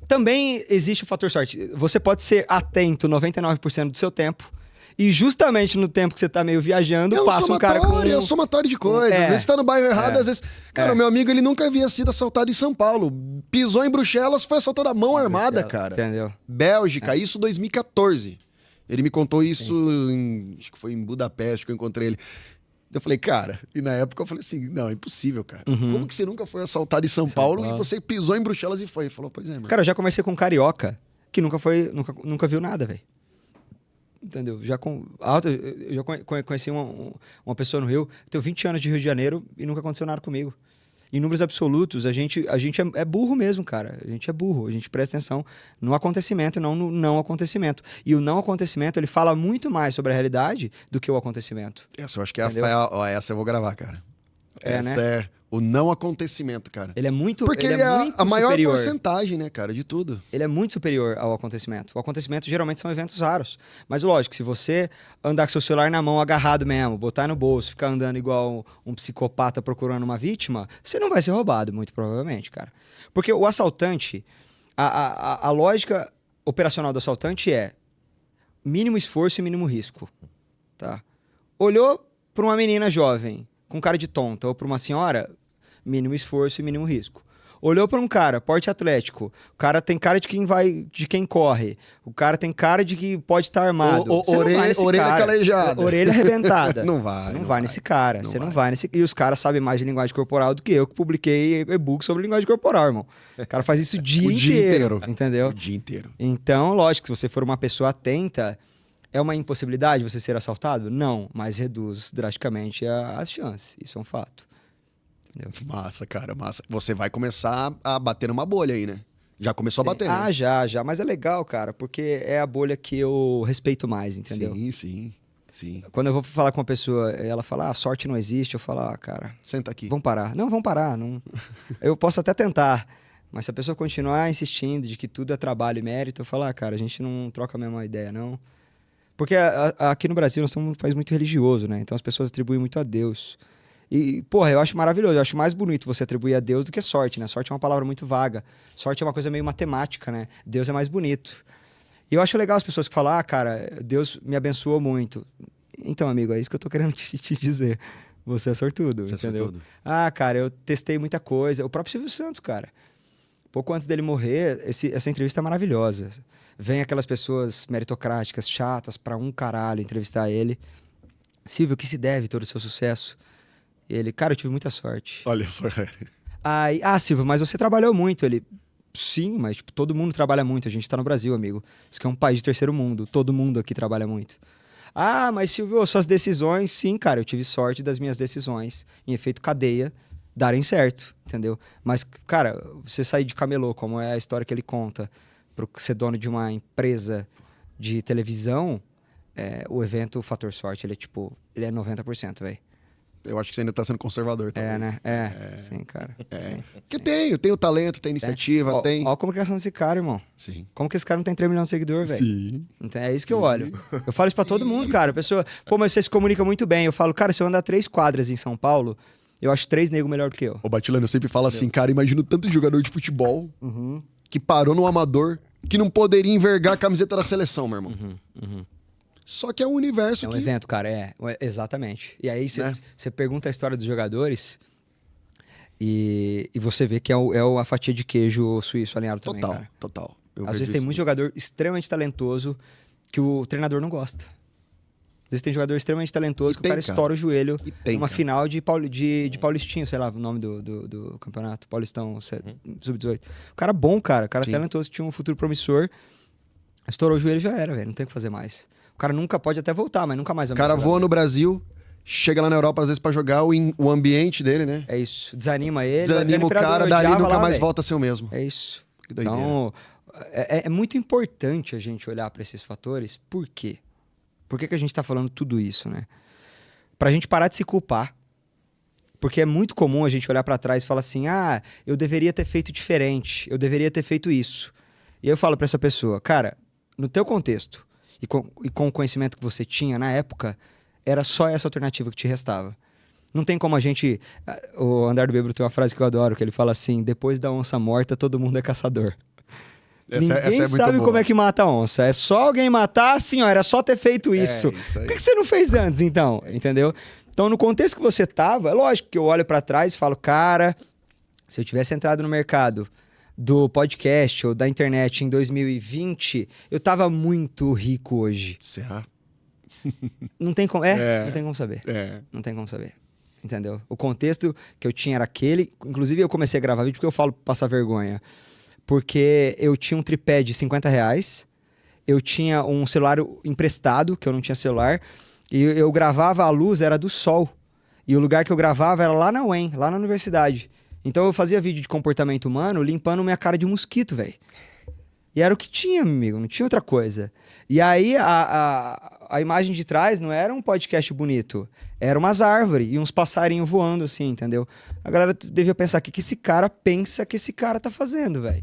Também existe o fator sorte. Você pode ser atento 99% do seu tempo e justamente no tempo que você tá meio viajando, passa um cara com... É um somatório de coisas. Às vezes tá no bairro errado, às vezes... Cara, o meu amigo, ele nunca havia sido assaltado em São Paulo. Pisou em Bruxelas, foi assaltado à mão armada, cara. Entendeu? Bélgica, isso 2014. Ele me contou isso, acho que foi em Budapeste que eu encontrei ele. Eu falei, cara, e na época eu falei assim, não, é impossível, cara. Como que você nunca foi assaltado em São Paulo e você pisou em Bruxelas e foi? Ele falou, pois é, mano. Cara, eu já conversei com um carioca que nunca viu nada, velho. Entendeu? Eu já conheci uma pessoa no Rio, tenho 20 anos de Rio de Janeiro e nunca aconteceu nada comigo. Em números absolutos, a gente é burro mesmo, cara. A gente é burro. A gente presta atenção no acontecimento e não no não acontecimento. E o não acontecimento, ele fala muito mais sobre a realidade do que o acontecimento. Essa eu acho que é essa eu vou gravar, cara. Essa né? é o não acontecimento, cara. Ele é muito Porque ele é muito a maior superior. porcentagem, né, cara, de tudo. Ele é muito superior ao acontecimento. O acontecimento geralmente são eventos raros. Mas lógico, se você andar com seu celular na mão agarrado mesmo, botar no bolso, ficar andando igual um psicopata procurando uma vítima, você não vai ser roubado, muito provavelmente, cara. Porque o assaltante, a lógica operacional do assaltante é mínimo esforço e mínimo risco. Tá? Olhou para uma menina jovem com cara de tonta ou para uma senhora, mínimo esforço e mínimo risco. Olhou para um cara, porte atlético, o cara tem cara de quem corre, o cara tem cara de que pode estar armado. Orelha calejada. Orelha arrebentada. Não vai. Não vai nesse cara. Você não vai nesse. E os caras sabem mais de linguagem corporal do que eu publiquei e-book sobre linguagem corporal, irmão. O cara faz isso o dia inteiro. Entendeu? O dia inteiro. Então, lógico, se você for uma pessoa atenta, é uma impossibilidade você ser assaltado? Não, mas reduz drasticamente as chances. Isso é um fato. Entendeu? Massa, cara, massa. Você vai começar a bater numa bolha aí, né? Já começou a bater, né? Já. Mas é legal, cara, porque é a bolha que eu respeito mais, entendeu? Sim. Quando eu vou falar com uma pessoa, ela fala, a sorte não existe, eu falo, cara... Senta aqui. Vamos parar. Não, vamos parar. Não... Eu posso até tentar, mas se a pessoa continuar insistindo de que tudo é trabalho e mérito, eu falo, cara, a gente não troca a mesma ideia, não. Porque aqui no Brasil nós somos um país muito religioso, né? Então as pessoas atribuem muito a Deus. E, porra, eu acho maravilhoso. Eu acho mais bonito você atribuir a Deus do que sorte, né? Sorte é uma palavra muito vaga. Sorte é uma coisa meio matemática, né? Deus é mais bonito. E eu acho legal as pessoas que falam, cara, Deus me abençoou muito. Então, amigo, é isso que eu tô querendo te dizer. Você é sortudo, entendeu? Sortudo. Cara, eu testei muita coisa. O próprio Silvio Santos, cara. Pouco antes dele morrer, essa entrevista é maravilhosa. Vem aquelas pessoas meritocráticas, chatas, pra um caralho entrevistar ele. Silvio, o que se deve todo o seu sucesso? Ele, cara, eu tive muita sorte. Olha só. Aí, Silvio, mas você trabalhou muito. Ele, sim, mas tipo, todo mundo trabalha muito. A gente tá no Brasil, amigo. Isso aqui é um país de terceiro mundo. Todo mundo aqui trabalha muito. Mas Silvio, suas decisões... Sim, cara, eu tive sorte das minhas decisões, em efeito cadeia, darem certo, entendeu? Mas, cara, você sair de camelô, como é a história que ele conta, para ser dono de uma empresa de televisão, o evento, o fator sorte, ele é 90%, velho. Eu acho que você ainda tá sendo conservador também. Né? Sim, cara. Sim, porque tem o talento, tem a iniciativa, tem... Ó a comunicação desse cara, irmão. Sim. Como que esse cara não tem 3 milhões de seguidores, velho? Sim. Então, é isso que eu olho. Eu falo isso pra todo mundo, cara. A pessoa, mas você se comunica muito bem. Eu falo, cara, se eu andar 3 quadras em São Paulo, eu acho 3 negros melhor do que eu. Ô, Batilano, eu sempre falo assim, cara, imagino tanto jogador de futebol que parou no amador, que não poderia envergar a camiseta da seleção, meu irmão. Só que é um universo que... É um evento, cara, exatamente. E aí você pergunta a história dos jogadores e você vê que é a fatia de queijo suíço alinhado também, cara. Total. Às vezes tem muito jogador extremamente talentoso que o treinador não gosta. Às vezes tem jogador extremamente talentoso que o cara estoura o joelho numa final de Paulistinho, sei lá o nome do campeonato, Paulistão, sub-18. O cara bom, cara talentoso, que tinha um futuro promissor, estourou o joelho e já era, velho, não tem o que fazer mais. O cara nunca pode até voltar, mas nunca mais vai. O cara voa no Brasil, chega lá na Europa às vezes pra jogar o ambiente dele, né? É isso, desanima ele. Desanima o cara, dali nunca mais volta a ser o mesmo. É isso. Que doideira. Então, é muito importante a gente olhar pra esses fatores. Por quê? Por que a gente tá falando tudo isso, né? Pra gente parar de se culpar. Porque é muito comum a gente olhar pra trás e falar assim, eu deveria ter feito diferente, eu deveria ter feito isso. E eu falo pra essa pessoa, cara, no teu contexto e com o conhecimento que você tinha na época, era só essa alternativa que te restava. Não tem como a gente... O Andar do Bêbado tem uma frase que eu adoro, que ele fala assim, depois da onça morta, todo mundo é caçador. Ninguém sabe como é que mata a onça. É só alguém matar, assim, era só ter feito isso. Por que você não fez antes, então? Entendeu? Então, no contexto que você tava, é lógico que eu olho pra trás e falo, cara, se eu tivesse entrado no mercado do podcast ou da internet em 2020, eu tava muito rico hoje. Será? Não tem como, não tem como saber. Não tem como saber. Entendeu? O contexto que eu tinha era aquele. Inclusive, eu comecei a gravar vídeo porque eu falo passar vergonha. Porque eu tinha um tripé de R$50, eu tinha um celular emprestado, que eu não tinha celular, e eu gravava, a luz era do sol. E o lugar que eu gravava era lá na UEM, lá na universidade. Então eu fazia vídeo de comportamento humano limpando minha cara de mosquito, velho. E era o que tinha, amigo, não tinha outra coisa. E aí a imagem de trás não era um podcast bonito, era umas árvores e uns passarinhos voando assim, entendeu? A galera devia pensar, o que esse cara pensa que esse cara tá fazendo, velho?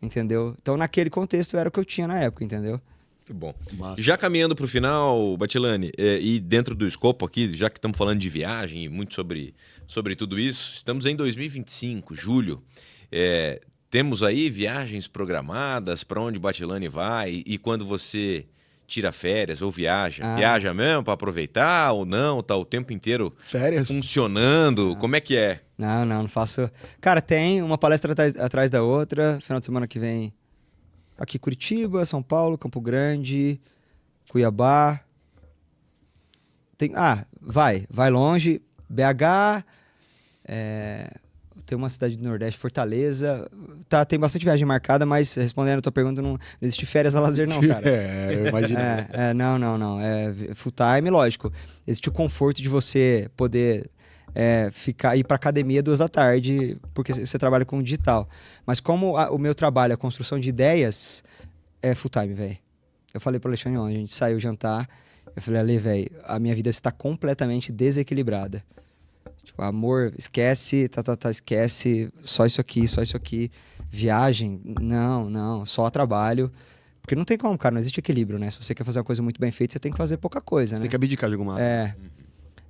Entendeu? Então naquele contexto era o que eu tinha na época, entendeu? Muito bom. Massa. Já caminhando pro final, Batilani, e dentro do escopo aqui, já que estamos falando de viagem e muito sobre tudo isso, estamos em 2025, julho. Temos aí viagens programadas para onde o Batilani vai e quando você tira férias ou viaja? Viaja mesmo para aproveitar ou não? Tá o tempo inteiro funcionando? Como é que é? Não faço... Cara, tem uma palestra atrás da outra. Final de semana que vem aqui Curitiba, São Paulo, Campo Grande, Cuiabá. Vai longe. BH... Tem uma cidade do Nordeste, Fortaleza. Tem bastante viagem marcada, mas respondendo a tua pergunta, não existe férias a lazer não, cara. Eu imagino. Não. É full time, lógico. Existe o conforto de você poder ir pra academia 2 da tarde, porque você trabalha com digital. Mas como o meu trabalho é a construção de ideias, é full time, velho. Eu falei pro Alexandre ontem, a gente saiu jantar, eu falei, Ale, velho, a minha vida está completamente desequilibrada. Tipo, amor, esquece, esquece, só isso aqui. Viagem, não, só trabalho. Porque não tem como, cara, não existe equilíbrio, né? Se você quer fazer uma coisa muito bem feita, você tem que fazer pouca coisa, né? Tem que abdicar de alguma coisa.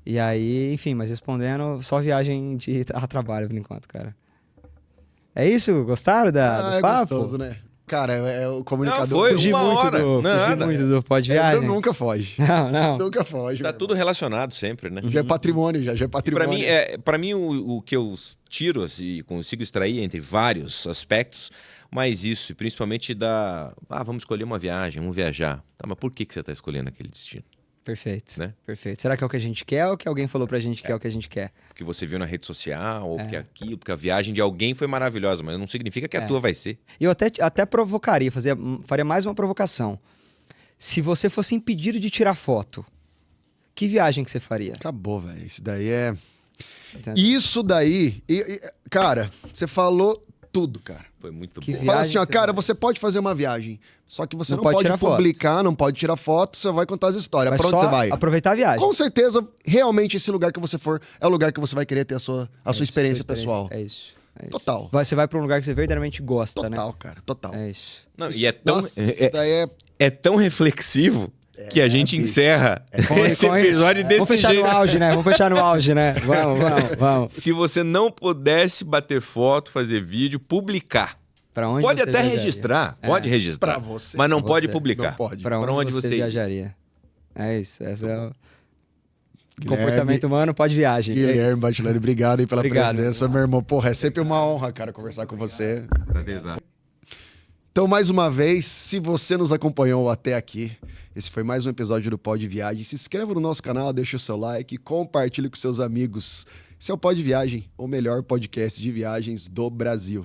E aí, enfim, mas respondendo, só viagem a trabalho por enquanto, cara. É isso? Gostaram do papo? Gostoso, né? Cara, o comunicador... Fugi muito do Pode Viagem. Nunca foge. Não. Nunca foge. Tá tudo relacionado sempre, né? Já é patrimônio, já é patrimônio. Pra mim o que eu tiro, assim, consigo extrair entre vários aspectos, mas isso, principalmente vamos escolher uma viagem, vamos viajar. Tá, mas por que você tá escolhendo aquele destino? Perfeito, né? Perfeito. Será que é o que a gente quer ou que alguém falou pra gente que é o que a gente quer? Porque você viu na rede social, ou porque a viagem de alguém foi maravilhosa, mas não significa que a tua vai ser. E eu até provocaria, faria mais uma provocação. Se você fosse impedido de tirar foto, que viagem que você faria? Acabou, velho. Isso daí é... Isso daí... Cara, você falou tudo, cara. Foi muito bom. Fala assim, ó, cara, você pode fazer uma viagem, só que você não pode publicar, foto. Não pode tirar foto, você vai contar as histórias. Pra onde você vai? Aproveitar a viagem. Com certeza, realmente, esse lugar que você for é o lugar que você vai querer ter a sua experiência pessoal. É isso. Total. Você vai pra um lugar que você verdadeiramente gosta, total, né? Total, cara. Total. É isso. Não, e é tão... Nossa, é tão reflexivo que a gente encerra esse episódio desse jeito. Vamos fechar no auge, né? Vamos fechar no auge, né? Vamos. Se você não pudesse bater foto, fazer vídeo, publicar. Pra onde pode você até viajaria? registrar, pode registrar. Pra você. Mas não pode publicar. Não pode. Pra onde você viajaria? É isso. Esse é o comportamento humano, pode viagem. Guilherme Batilani, obrigado aí pela presença, meu irmão. Porra, é sempre uma honra, cara, conversar com você. Prazerzão. Então, mais uma vez, se você nos acompanhou até aqui, esse foi mais um episódio do Pode Viagem. Se inscreva no nosso canal, deixa o seu like, compartilhe com seus amigos. Esse é o Pode Viagem, o melhor podcast de viagens do Brasil.